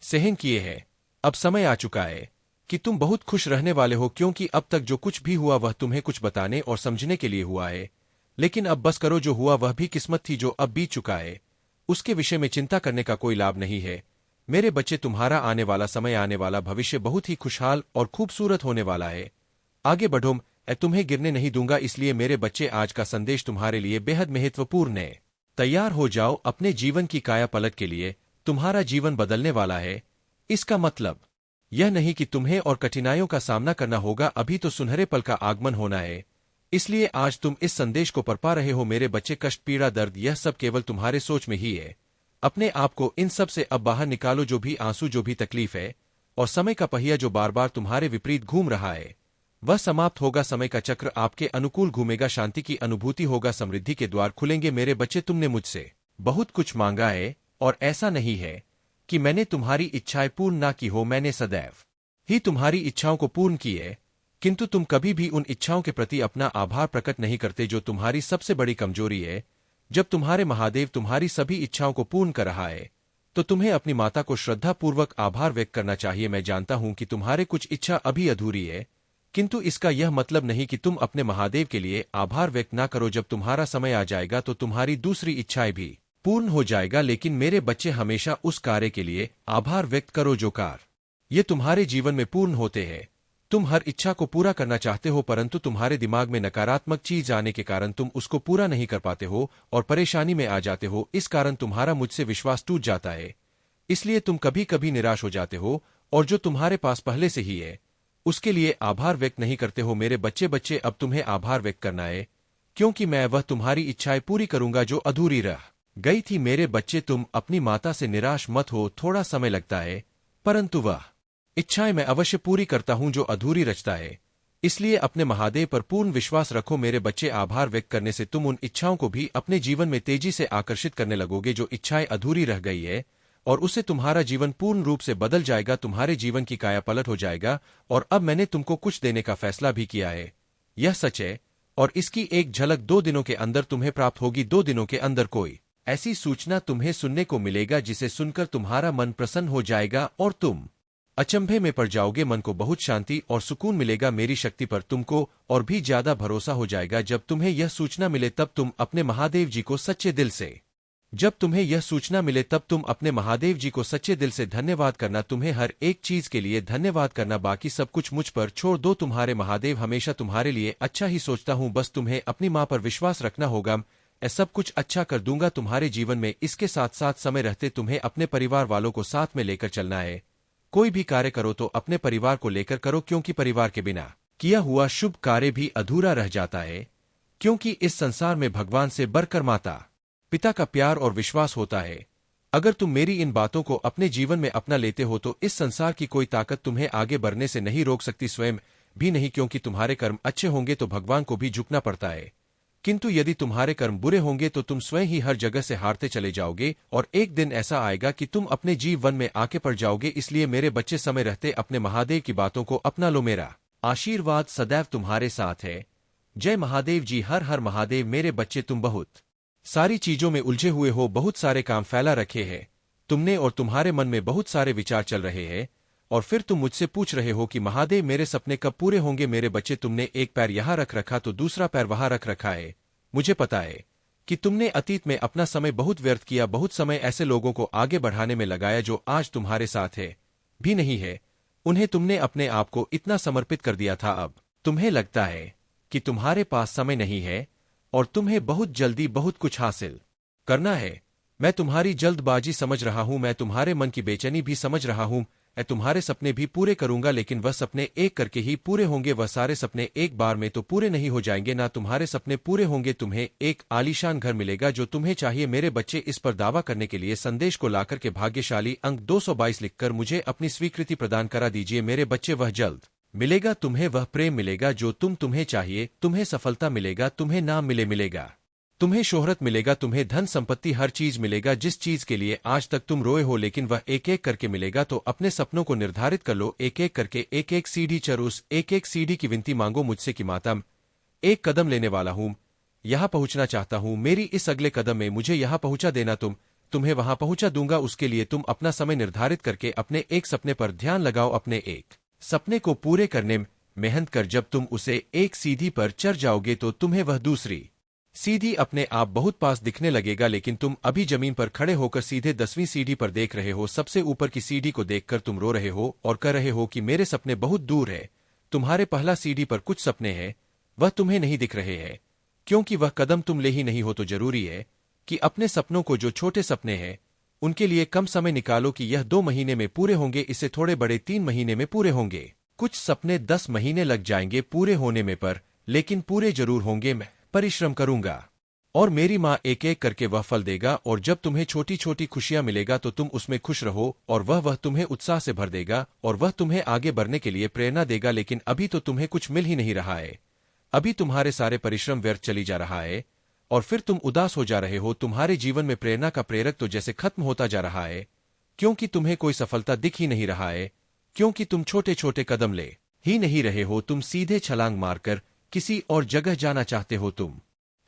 सहन किए हैं। अब समय आ चुका है कि तुम बहुत खुश रहने वाले हो, क्योंकि अब तक जो कुछ भी हुआ वह तुम्हें कुछ बताने और समझने के लिए हुआ है। लेकिन अब बस करो, जो हुआ वह भी किस्मत थी। जो अब बीत चुका है उसके विषय में चिंता करने का कोई लाभ नहीं है। मेरे बच्चे, तुम्हारा आने वाला समय, आने वाला भविष्य बहुत ही खुशहाल और खूबसूरत होने वाला है। आगे बढ़ो, मैं तुम्हें गिरने नहीं दूंगा। इसलिए मेरे बच्चे, आज का संदेश तुम्हारे लिए बेहद महत्वपूर्ण है। तैयार हो जाओ अपने जीवन की काया पलट के लिए। तुम्हारा जीवन बदलने वाला है। इसका मतलब यह नहीं कि तुम्हें और कठिनाइयों का सामना करना होगा। अभी तो सुनहरे पल का आगमन होना है। इसलिए आज तुम इस संदेश को पढ़ रहे हो। मेरे बच्चे, कष्ट, पीड़ा, दर्द, यह सब केवल तुम्हारे सोच में ही है। अपने आप को इन सब से अब बाहर निकालो। जो भी आंसू, जो भी तकलीफ है और समय का पहिया जो बार बार तुम्हारे विपरीत घूम रहा है, वह समाप्त होगा। समय का चक्र आपके अनुकूल घूमेगा। शांति की अनुभूति होगा। समृद्धि के द्वार खुलेंगे। मेरे बच्चे, तुमने मुझसे बहुत कुछ मांगा है और ऐसा नहीं है कि मैंने तुम्हारी इच्छाएं पूर्ण ना की हो। मैंने सदैव ही तुम्हारी इच्छाओं को पूर्ण की है, किंतु तुम कभी भी उन इच्छाओं के प्रति अपना आभार प्रकट नहीं करते, जो तुम्हारी सबसे बड़ी कमजोरी है। जब तुम्हारे महादेव तुम्हारी सभी इच्छाओं को पूर्ण कर रहा है, तो तुम्हें अपनी माता को श्रद्धापूर्वक आभार व्यक्त करना चाहिए। मैं जानता हूं कि तुम्हारे कुछ इच्छा अभी अधूरी है, किंतु इसका यह मतलब नहीं कि तुम अपने महादेव के लिए आभार व्यक्त ना करो। जब तुम्हारा समय आ जाएगा तो तुम्हारी दूसरी इच्छाएं भी पूर्ण हो जाएगा। लेकिन मेरे बच्चे, हमेशा उस कार्य के लिए आभार व्यक्त करो जो कार्य ये तुम्हारे जीवन में पूर्ण होते हैं। तुम हर इच्छा को पूरा करना चाहते हो, परंतु तुम्हारे दिमाग में नकारात्मक चीज आने के कारण तुम उसको पूरा नहीं कर पाते हो और परेशानी में आ जाते हो। इस कारण तुम्हारा मुझसे विश्वास टूट जाता है। इसलिए तुम कभी कभी निराश हो जाते हो और जो तुम्हारे पास पहले से ही है उसके लिए आभार व्यक्त नहीं करते हो। मेरे बच्चे, अब तुम्हें आभार व्यक्त करना है, क्योंकि मैं वह तुम्हारी इच्छाएं पूरी करूंगा जो अधूरी रह गई थी। मेरे बच्चे, तुम अपनी माता से निराश मत हो। थोड़ा समय लगता है, परंतु वह इच्छाएं मैं अवश्य पूरी करता हूं जो अधूरी रचता है। इसलिए अपने महादेव पर पूर्ण विश्वास रखो। मेरे बच्चे, आभार व्यक्त करने से तुम उन इच्छाओं को भी अपने जीवन में तेजी से आकर्षित करने लगोगे जो इच्छाएं अधूरी रह गई है, और उससे तुम्हारा जीवन पूर्ण रूप से बदल जाएगा। तुम्हारे जीवन की काया पलट हो जाएगा। और अब मैंने तुमको कुछ देने का फैसला भी किया है। यह सच है और इसकी एक झलक 2 दिनों के अंदर तुम्हें प्राप्त होगी। 2 दिनों के अंदर कोई ऐसी सूचना तुम्हें सुनने को मिलेगा जिसे सुनकर तुम्हारा मन प्रसन्न हो जाएगा और तुम अचंभे में पड़ जाओगे। मन को बहुत शांति और सुकून मिलेगा। मेरी शक्ति पर तुमको और भी ज्यादा भरोसा हो जाएगा। जब तुम्हें यह सूचना मिले तब तुम अपने महादेव जी को सच्चे दिल से धन्यवाद करना। तुम्हें हर एक चीज के लिए धन्यवाद करना। बाकी सब कुछ मुझ पर छोड़ दो। तुम्हारे महादेव हमेशा तुम्हारे लिए अच्छा ही सोचता हूं। बस तुम्हें अपनी मां पर विश्वास रखना होगा। मैं सब कुछ अच्छा कर दूंगा तुम्हारे जीवन में। इसके साथ साथ समय रहते तुम्हें अपने परिवार वालों को साथ में लेकर चलना है। कोई भी कार्य करो तो अपने परिवार को लेकर करो, क्योंकि परिवार के बिना किया हुआ शुभ कार्य भी अधूरा रह जाता है। क्योंकि इस संसार में भगवान से बढ़कर माता पिता का प्यार और विश्वास होता है। अगर तुम मेरी इन बातों को अपने जीवन में अपना लेते हो तो इस संसार की कोई ताकत तुम्हें आगे बढ़ने से नहीं रोक सकती, स्वयं भी नहीं। क्योंकि तुम्हारे कर्म अच्छे होंगे तो भगवान को भी झुकना पड़ता है, किंतु यदि तुम्हारे कर्म बुरे होंगे तो तुम स्वयं ही हर जगह से हारते चले जाओगे और एक दिन ऐसा आएगा कि तुम अपने जीवन में आके पड़ जाओगे। इसलिए मेरे बच्चे, समय रहते अपने महादेव की बातों को अपना लो। मेरा आशीर्वाद सदैव तुम्हारे साथ है। जय महादेव जी। हर हर महादेव। मेरे बच्चे, तुम बहुत सारी चीजों में उलझे हुए हो, बहुत सारे काम फैला रखे हैं तुमने और तुम्हारे मन में बहुत सारे विचार चल रहे हैं, और फिर तुम मुझसे पूछ रहे हो कि महादेव मेरे सपने कब पूरे होंगे। मेरे बच्चे, तुमने एक पैर यहां रख रखा तो दूसरा पैर वहां रख रखा है। मुझे पता है कि तुमने अतीत में अपना समय बहुत व्यर्थ किया, बहुत समय ऐसे लोगों को आगे बढ़ाने में लगाया जो आज तुम्हारे साथ है भी नहीं है। उन्हें तुमने अपने आप को इतना समर्पित कर दिया था। अब तुम्हें लगता है कि तुम्हारे पास समय नहीं है और तुम्हें बहुत जल्दी बहुत कुछ हासिल करना है। मैं तुम्हारी जल्दबाजी समझ रहा हूं, मैं तुम्हारे मन की बेचैनी भी समझ रहा हूं। तुम्हारे सपने भी पूरे करूंगा, लेकिन वह सपने एक करके ही पूरे होंगे। वह सारे सपने एक बार में तो पूरे नहीं हो जाएंगे ना। तुम्हारे सपने पूरे होंगे, तुम्हें एक आलीशान घर मिलेगा जो तुम्हें चाहिए। मेरे बच्चे, इस पर दावा करने के लिए संदेश को लाकर के भाग्यशाली अंक 222 लिखकर मुझे अपनी स्वीकृति प्रदान करा दीजिए। मेरे बच्चे, वह जल्द मिलेगा तुम्हें, वह प्रेम मिलेगा जो तुम्हें चाहिए। तुम्हें सफलता मिलेगा, तुम्हें नाम मिलेगा, तुम्हें शोहरत मिलेगा, तुम्हें धन संपत्ति, हर चीज मिलेगा जिस चीज के लिए आज तक तुम रोए हो, लेकिन वह एक एक करके मिलेगा। तो अपने सपनों को निर्धारित कर लो, एक एक करके, एक एक सीढ़ी चढ़, उस एक एक सीढ़ी की विनती मांगो मुझसे कि माता, एक कदम लेने वाला हूं, यहां पहुंचना चाहता हूं, मेरी इस अगले कदम में मुझे यहां पहुंचा देना, तुम्हें वहां पहुंचा दूंगा। उसके लिए तुम अपना समय निर्धारित करके अपने एक सपने पर ध्यान लगाओ। अपने एक सपने को पूरे करने में मेहनत कर, जब तुम उसे एक सीढ़ी पर चढ़ जाओगे तो तुम्हें वह दूसरी सीढ़ी अपने आप बहुत पास दिखने लगेगा। लेकिन तुम अभी जमीन पर खड़े होकर सीधे 10वीं सीढ़ी पर देख रहे हो। सबसे ऊपर की सीढ़ी को देखकर तुम रो रहे हो और कह रहे हो कि मेरे सपने बहुत दूर है। तुम्हारे पहला सीढ़ी पर कुछ सपने हैं, वह तुम्हें नहीं दिख रहे हैं, क्योंकि वह कदम तुम ले ही नहीं हो। तो जरूरी है कि अपने सपनों को, जो छोटे सपने हैं, उनके लिए कम समय निकालो कि यह 2 महीने में पूरे होंगे, इससे थोड़े बड़े 3 महीने में पूरे होंगे। कुछ सपने 10 महीने लग जाएंगे पूरे होने में, पर लेकिन पूरे जरूर होंगे। मैं परिश्रम करूंगा और मेरी माँ एक एक करके वह फल देगा। और जब तुम्हें छोटी छोटी खुशियां मिलेगा तो तुम उसमें खुश रहो, और वह तुम्हें उत्साह से भर देगा, और वह तुम्हें आगे बढ़ने के लिए प्रेरणा देगा। लेकिन अभी तो तुम्हें कुछ मिल ही नहीं रहा है, अभी तुम्हारे सारे परिश्रम व्यर्थ चली जा रहा है, और फिर तुम उदास हो जा रहे हो। तुम्हारे जीवन में प्रेरणा का प्रेरक तो जैसे खत्म होता जा रहा है, क्योंकि तुम्हें कोई सफलता दिख ही नहीं रहा है, क्योंकि तुम छोटे छोटे कदम ले ही नहीं रहे हो। तुम सीधे छलांग मारकर किसी और जगह जाना चाहते हो। तुम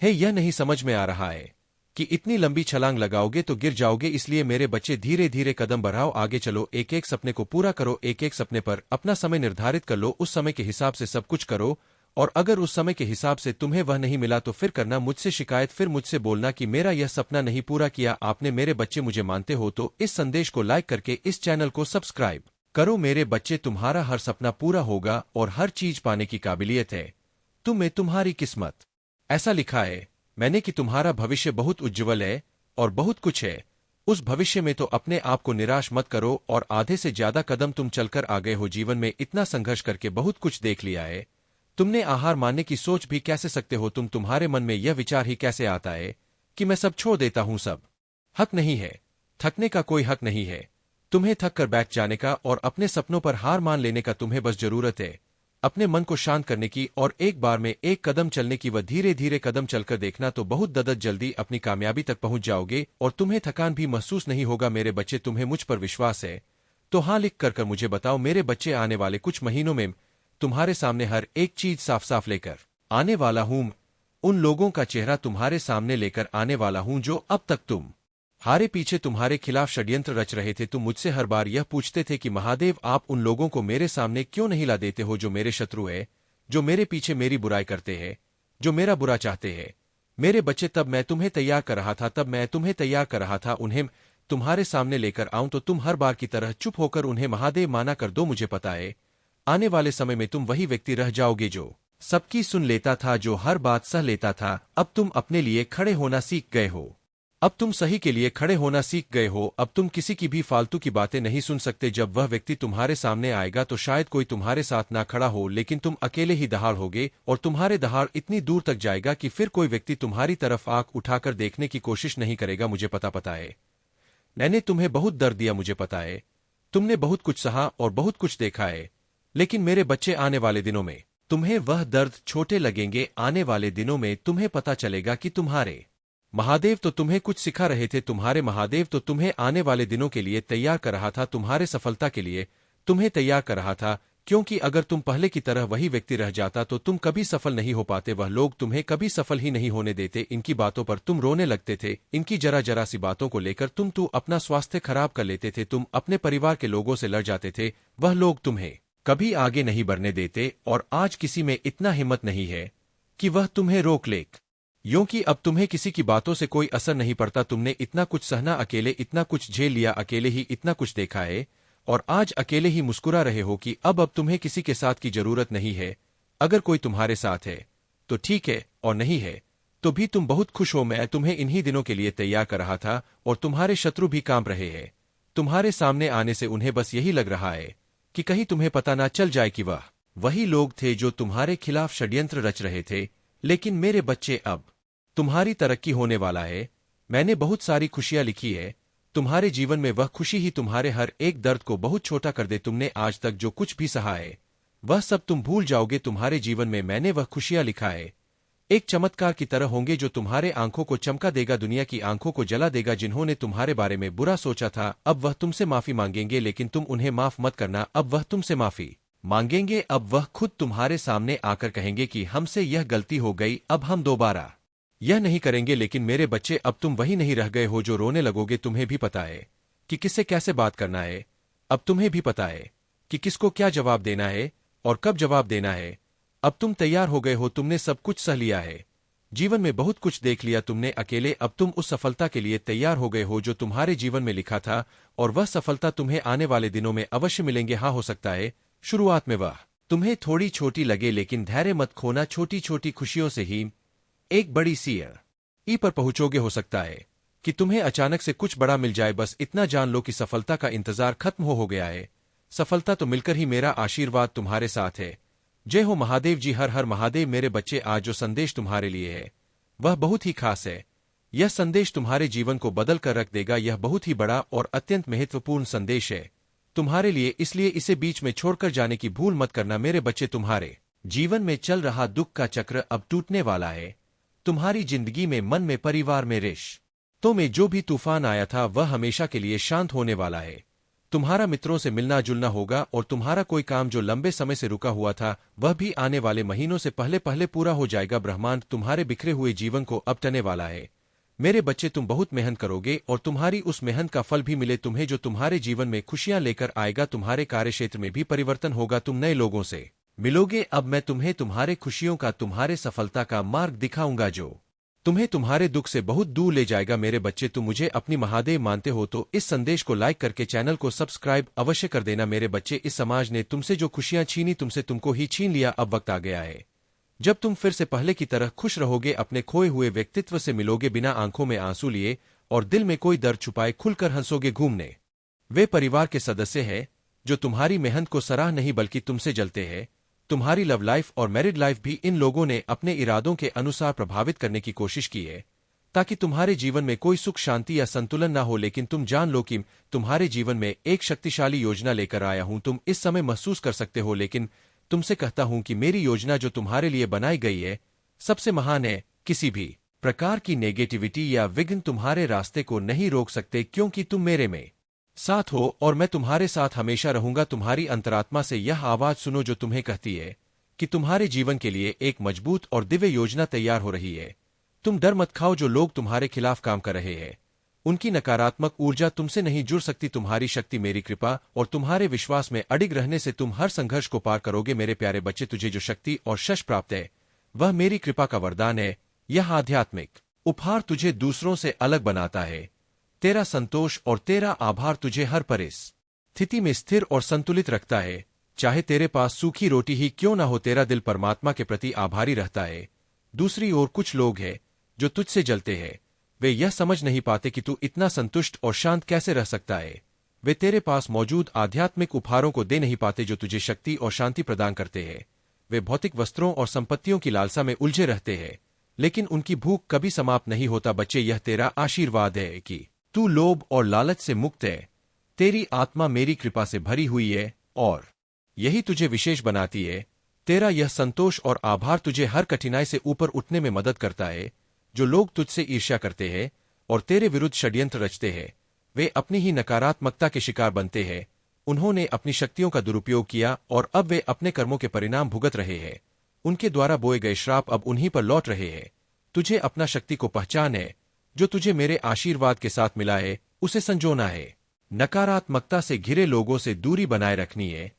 है यह नहीं समझ में आ रहा है कि इतनी लंबी छलांग लगाओगे तो गिर जाओगे। इसलिए मेरे बच्चे, धीरे धीरे कदम बढ़ाओ, आगे चलो, एक एक सपने को पूरा करो। एक एक सपने पर अपना समय निर्धारित कर लो, उस समय के हिसाब से सब कुछ करो। और अगर उस समय के हिसाब से तुम्हें वह नहीं मिला तो फिर करना मुझसे शिकायत, फिर मुझसे बोलना कि मेरा यह सपना नहीं पूरा किया आपने। मेरे बच्चे, मुझे मानते हो तो इस संदेश को लाइक करके इस चैनल को सब्सक्राइब करो। मेरे बच्चे, तुम्हारा हर सपना पूरा होगा और हर चीज पाने की काबिलियत है तुम्हें, तुम्हारी किस्मत। ऐसा लिखा है मैंने कि तुम्हारा भविष्य बहुत उज्जवल है और बहुत कुछ है। उस भविष्य में तो अपने आप को निराश मत करो, और आधे से ज्यादा कदम तुम चलकर आ गए हो। जीवन में इतना संघर्ष करके बहुत कुछ देख लिया है, तुमने आहार मानने की सोच भी कैसे सकते हो तुम्हारे मन में यह विचार ही कैसे आता है कि मैं सब छोड़ देता हूं। सब हक नहीं है, थकने का कोई हक नहीं है तुम्हें थक कर बैठ जाने का, और अपने सपनों पर हार मान लेने का। तुम्हें बस जरूरत है अपने मन को शांत करने की और एक बार में एक कदम चलने की। वह धीरे धीरे कदम चलकर देखना तो बहुत जल्दी अपनी कामयाबी तक पहुंच जाओगे और तुम्हें थकान भी महसूस नहीं होगा। मेरे बच्चे, तुम्हें मुझ पर विश्वास है तो हाँ लिख कर मुझे बताओ। मेरे बच्चे, आने वाले कुछ महीनों में तुम्हारे सामने हर एक चीज साफ साफ लेकर आने वाला हूं। उन लोगों का चेहरा तुम्हारे सामने लेकर आने वाला हूं जो अब तक तुम हारे पीछे तुम्हारे खिलाफ षड्यंत्र रच रहे थे। तुम मुझसे हर बार यह पूछते थे कि महादेव, आप उन लोगों को मेरे सामने क्यों नहीं ला देते हो जो मेरे शत्रु है, जो मेरे पीछे मेरी बुराई करते हैं, जो मेरा बुरा चाहते हैं। मेरे बच्चे, तब मैं तुम्हें तैयार कर रहा था, तब मैं तुम्हें तैयार कर रहा था उन्हें तुम्हारे सामने लेकर आऊं, तो तुम हर बार की तरह चुप होकर उन्हें महादेव माना कर दो। मुझे पता है आने वाले समय में तुम वही व्यक्ति रह जाओगे जो सबकी सुन लेता था, जो हर बात सह लेता था। अब तुम अपने लिए खड़े होना सीख गए हो, अब तुम सही के लिए खड़े होना सीख गए हो। अब तुम किसी की भी फालतू की बातें नहीं सुन सकते। जब वह व्यक्ति तुम्हारे सामने आएगा तो शायद कोई तुम्हारे साथ ना खड़ा हो, लेकिन तुम अकेले ही दहाड़ होगे, और तुम्हारे दहाड़ इतनी दूर तक जाएगा कि फिर कोई व्यक्ति तुम्हारी तरफ आंख उठाकर देखने की कोशिश नहीं करेगा। मुझे पता है, मैंने तुम्हें बहुत दर्द दिया, मुझे पता है, तुमने बहुत कुछ सहा और बहुत कुछ देखा है। लेकिन मेरे बच्चे, आने वाले दिनों में तुम्हें वह दर्द छोटे लगेंगे। आने वाले दिनों में तुम्हें पता चलेगा कि तुम्हारे महादेव तो तुम्हें कुछ सिखा रहे थे। तुम्हारे महादेव तो तुम्हें आने वाले दिनों के लिए तैयार कर रहा था, तुम्हारे सफलता के लिए तुम्हें तैयार कर रहा था। क्योंकि अगर तुम पहले की तरह वही व्यक्ति रह जाता तो तुम कभी सफल नहीं हो पाते। वह लोग तुम्हें कभी सफल ही नहीं होने देते। इनकी बातों पर तुम रोने लगते थे, इनकी जरा जरा सी बातों को लेकर तुम अपना स्वास्थ्य खराब कर लेते थे, तुम अपने परिवार के लोगों से लड़ जाते थे। वह लोग तुम्हें कभी आगे नहीं बढ़ने देते, और आज किसी में इतना हिम्मत नहीं है कि वह तुम्हें रोक ले, क्योंकि अब तुम्हें किसी की बातों से कोई असर नहीं पड़ता। तुमने इतना कुछ सहना अकेले, इतना कुछ झेल लिया अकेले ही, इतना कुछ देखा है, और आज अकेले ही मुस्कुरा रहे हो कि अब तुम्हें किसी के साथ की जरूरत नहीं है। अगर कोई तुम्हारे साथ है तो ठीक है, और नहीं है तो भी तुम बहुत खुश हो। मैं तुम्हें इन्हीं दिनों के लिए तैयार कर रहा था, और तुम्हारे शत्रु भी कांप रहे हैं। तुम्हारे सामने आने से उन्हें बस यही लग रहा है कि कहीं तुम्हें पता ना चल जाए कि वह वही लोग थे जो तुम्हारे खिलाफ षड्यंत्र रच रहे थे। लेकिन मेरे बच्चे, अब तुम्हारी तरक्की होने वाला है। मैंने बहुत सारी खुशियां लिखी है तुम्हारे जीवन में। वह खुशी ही तुम्हारे हर एक दर्द को बहुत छोटा कर दे। तुमने आज तक जो कुछ भी सहा है वह सब तुम भूल जाओगे। तुम्हारे जीवन में मैंने वह खुशियां लिखा है एक चमत्कार की तरह होंगे जो तुम्हारे आंखों को चमका देगा, दुनिया की आंखों को जला देगा। जिन्होंने तुम्हारे बारे में बुरा सोचा था अब वह तुमसे माफी मांगेंगे, लेकिन तुम उन्हें माफ मत करना। अब वह तुमसे माफी मांगेंगे। अब वह खुद तुम्हारे सामने आकर कहेंगे कि हमसे यह गलती हो गई, अब हम दोबारा यह नहीं करेंगे। लेकिन मेरे बच्चे, अब तुम वही नहीं रह गए हो जो रोने लगोगे। तुम्हें भी पता है कि किससे कैसे बात करना है। अब तुम्हें भी पता है कि किसको क्या जवाब देना है और कब जवाब देना है। अब तुम तैयार हो गए हो। तुमने सब कुछ सह लिया है, जीवन में बहुत कुछ देख लिया तुमने अकेले। अब तुम उस सफलता के लिए तैयार हो गए हो जो तुम्हारे जीवन में लिखा था, और वह सफलता तुम्हें आने वाले दिनों में अवश्य मिलेंगे। हाँ, हो सकता है शुरुआत में वह तुम्हें थोड़ी छोटी लगे, लेकिन धैर्य मत खोना। छोटी छोटी खुशियों से ही एक बड़ी सीढ़ी पर पहुंचोगे। हो सकता है कि तुम्हें अचानक से कुछ बड़ा मिल जाए। बस इतना जान लो कि सफलता का इंतजार खत्म हो गया है। सफलता तो मिलकर ही मेरा आशीर्वाद तुम्हारे साथ है। जय हो महादेव जी, हर हर महादेव। मेरे बच्चे, आज जो संदेश तुम्हारे लिए है वह बहुत ही खास है। यह संदेश तुम्हारे जीवन को बदल कर रख देगा। यह बहुत ही बड़ा और अत्यंत महत्वपूर्ण संदेश है तुम्हारे लिए, इसलिए इसे बीच में छोड़कर जाने की भूल मत करना। मेरे बच्चे, तुम्हारे जीवन में चल रहा दुख का चक्र अब टूटने वाला है। तुम्हारी जिंदगी में, मन में, परिवार में, रिश्तों में जो भी तूफान आया था वह हमेशा के लिए शांत होने वाला है। तुम्हारा मित्रों से मिलना जुलना होगा, और तुम्हारा कोई काम जो लंबे समय से रुका हुआ था वह भी आने वाले महीनों से पहले पहले पूरा हो जाएगा। ब्रह्मांड तुम्हारे बिखरे हुए जीवन को अब टने वाला है। मेरे बच्चे, तुम बहुत मेहनत करोगे और तुम्हारी उस मेहनत का फल भी मिले तुम्हें, जो तुम्हारे जीवन में खुशियां लेकर आएगा। तुम्हारे कार्यक्षेत्र में भी परिवर्तन होगा, तुम नए लोगों से मिलोगे। अब मैं तुम्हें तुम्हारे खुशियों का, तुम्हारे सफलता का मार्ग दिखाऊंगा जो तुम्हें तुम्हारे दुख से बहुत दूर ले जाएगा। मेरे बच्चे, तुम मुझे अपनी महादेव मानते हो तो इस संदेश को लाइक करके चैनल को सब्सक्राइब अवश्य कर देना। मेरे बच्चे, इस समाज ने तुमसे जो खुशियां छीनी तुमसे तुमको ही छीन लिया। अब वक्त आ गया है जब तुम फिर से पहले की तरह खुश रहोगे, अपने खोए हुए व्यक्तित्व से मिलोगे, बिना आंखों में आंसू लिए और दिल में कोई दर्द छुपाए खुलकर हंसोगे। घूमने वे परिवार के सदस्य हैं जो तुम्हारी मेहनत को सराह नहीं बल्कि तुमसे जलते हैं। तुम्हारी लव लाइफ और मैरिड लाइफ भी इन लोगों ने अपने इरादों के अनुसार प्रभावित करने की कोशिश की है ताकि तुम्हारे जीवन में कोई सुख शांति या संतुलन ना हो। लेकिन तुम जान लो कि तुम्हारे जीवन में एक शक्तिशाली योजना लेकर आया हूं। तुम इस समय महसूस कर सकते हो, लेकिन तुमसे कहता हूं कि मेरी योजना जो तुम्हारे लिए बनाई गई है सबसे महान है। किसी भी प्रकार की नेगेटिविटी या विघ्न तुम्हारे रास्ते को नहीं रोक सकते, क्योंकि तुम मेरे में साथ हो और मैं तुम्हारे साथ हमेशा रहूंगा। तुम्हारी अंतरात्मा से यह आवाज सुनो जो तुम्हें कहती है कि तुम्हारे जीवन के लिए एक मजबूत और दिव्य योजना तैयार हो रही है। तुम डर मत खाओ। जो लोग तुम्हारे खिलाफ काम कर रहे हैं उनकी नकारात्मक ऊर्जा तुमसे नहीं जुड़ सकती। तुम्हारी शक्ति मेरी कृपा और तुम्हारे विश्वास में अडिग रहने से तुम हर संघर्ष को पार करोगे। मेरे प्यारे बच्चे, तुझे जो शक्ति और यश प्राप्त है वह मेरी कृपा का वरदान है। यह आध्यात्मिक उपहार तुझे दूसरों से अलग बनाता है। तेरा संतोष और तेरा आभार तुझे हर परिस्थिति में स्थिर और संतुलित रखता है। चाहे तेरे पास सूखी रोटी ही क्यों ना हो, तेरा दिल परमात्मा के प्रति आभारी रहता है। दूसरी ओर कुछ लोग हैं जो तुझसे जलते हैं। वे यह समझ नहीं पाते कि तू इतना संतुष्ट और शांत कैसे रह सकता है। वे तेरे पास मौजूद आध्यात्मिक उपहारों को दे नहीं पाते जो तुझे शक्ति और शांति प्रदान करते हैं। वे भौतिक वस्त्रों और संपत्तियों की लालसा में उलझे रहते हैं, लेकिन उनकी भूख कभी समाप्त नहीं होता। बच्चे, यह तेरा आशीर्वाद है कि तू लोभ और लालच से मुक्त है। तेरी आत्मा मेरी कृपा से भरी हुई है और यही तुझे विशेष बनाती है। तेरा यह संतोष और आभार तुझे हर कठिनाई से ऊपर उठने में मदद करता है। जो लोग तुझसे ईर्ष्या करते हैं और तेरे विरुद्ध षड्यंत्र रचते हैं वे अपनी ही नकारात्मकता के शिकार बनते हैं। उन्होंने अपनी शक्तियों का दुरुपयोग किया और अब वे अपने कर्मों के परिणाम भुगत रहे हैं। उनके द्वारा बोए गए श्राप अब उन्हीं पर लौट रहे हैं। तुझे अपना शक्ति को पहचान है जो तुझे मेरे आशीर्वाद के साथ मिला है, उसे संजोना है। नकारात्मकता से घिरे लोगों से दूरी बनाए रखनी है।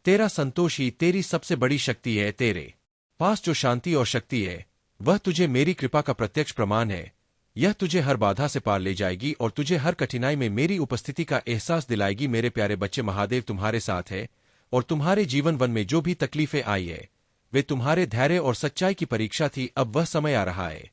तेरा संतोष ही तेरी सबसे बड़ी शक्ति है। तेरे पास जो शांति और शक्ति है वह तुझे मेरी कृपा का प्रत्यक्ष प्रमाण है। यह तुझे हर बाधा से पार ले जाएगी और तुझे हर कठिनाई में मेरी उपस्थिति का एहसास दिलाएगी। मेरे प्यारे बच्चे, महादेव तुम्हारे साथ है और तुम्हारे जीवन वन में जो भी तकलीफें आई है वे तुम्हारे धैर्य और सच्चाई की परीक्षा थी। अब वह समय आ रहा है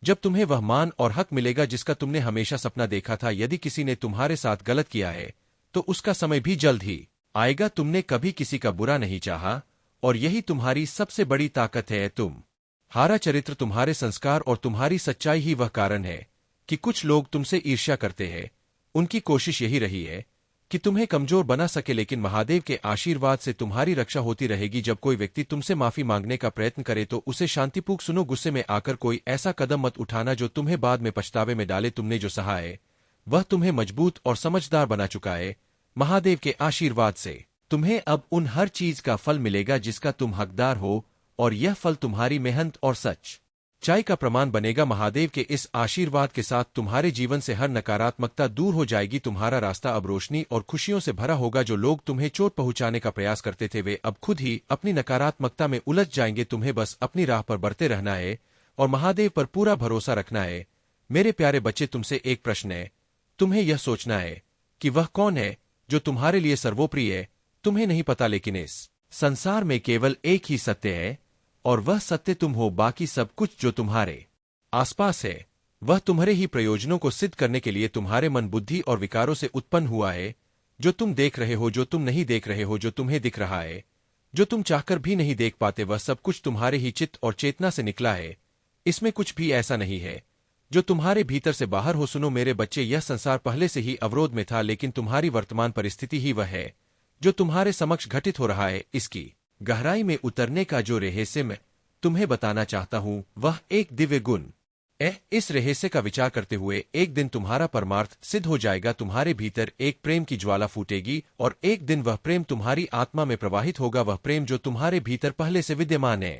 जब तुम्हें वह मान और हक मिलेगा जिसका तुमने हमेशा सपना देखा था। यदि किसी ने तुम्हारे साथ गलत किया है तो उसका समय भी जल्द ही आएगा। तुमने कभी किसी का बुरा नहीं चाहा, और यही तुम्हारी सबसे बड़ी ताकत है। तुम्हारा चरित्र, तुम्हारे संस्कार और तुम्हारी सच्चाई ही वह कारण है कि कुछ लोग तुमसे ईर्ष्या करते हैं। उनकी कोशिश यही रही है कि तुम्हें कमजोर बना सके, लेकिन महादेव के आशीर्वाद से तुम्हारी रक्षा होती रहेगी। जब कोई व्यक्ति तुमसे माफी मांगने का प्रयत्न करे तो उसे शांतिपूर्वक सुनो। गुस्से में आकर कोई ऐसा कदम मत उठाना जो तुम्हें बाद में पछतावे में डाले। तुमने जो सहा है वह तुम्हें मजबूत और समझदार बना चुका है। महादेव के आशीर्वाद से तुम्हें अब उन हर चीज का फल मिलेगा जिसका तुम हकदार हो, और यह फल तुम्हारी मेहनत और सच्चाई का प्रमाण बनेगा। महादेव के इस आशीर्वाद के साथ तुम्हारे जीवन से हर नकारात्मकता दूर हो जाएगी। तुम्हारा रास्ता अब रोशनी और खुशियों से भरा होगा। जो लोग तुम्हें चोट पहुंचाने का प्रयास करते थे वे अब खुद ही अपनी नकारात्मकता में उलझ जाएंगे। तुम्हें बस अपनी राह पर बढ़ते रहना है और महादेव पर पूरा भरोसा रखना है। मेरे प्यारे बच्चे, तुमसे एक प्रश्न है। तुम्हें यह सोचना है कि वह कौन है जो तुम्हारे लिए सर्वोपरि है। तुम्हें नहीं पता, लेकिन इस संसार में केवल एक ही सत्य है, और वह सत्य तुम हो। बाकी सब कुछ जो तुम्हारे आसपास है वह तुम्हारे ही प्रयोजनों को सिद्ध करने के लिए तुम्हारे मन, बुद्धि और विकारों से उत्पन्न हुआ है। जो तुम देख रहे हो, जो तुम नहीं देख रहे हो, जो तुम्हें दिख रहा है, जो तुम चाहकर भी नहीं देख पाते, वह सब कुछ तुम्हारे ही चित्त और चेतना से निकला है। इसमें कुछ भी ऐसा नहीं है जो तुम्हारे भीतर से बाहर हो। सुनो मेरे बच्चे, यह संसार पहले से ही अवरोध में था, लेकिन तुम्हारी वर्तमान परिस्थिति ही वह है जो तुम्हारे समक्ष घटित हो रहा है। इसकी गहराई में उतरने का जो रहस्य मैं तुम्हें बताना चाहता हूं वह एक दिव्य गुण है। इस रहस्य का विचार करते हुए एक दिन तुम्हारा परमार्थ सिद्ध हो जाएगा। तुम्हारे भीतर एक प्रेम की ज्वाला फूटेगी, और एक दिन वह प्रेम तुम्हारी आत्मा में प्रवाहित होगा। वह प्रेम जो तुम्हारे भीतर पहले से विद्यमान है।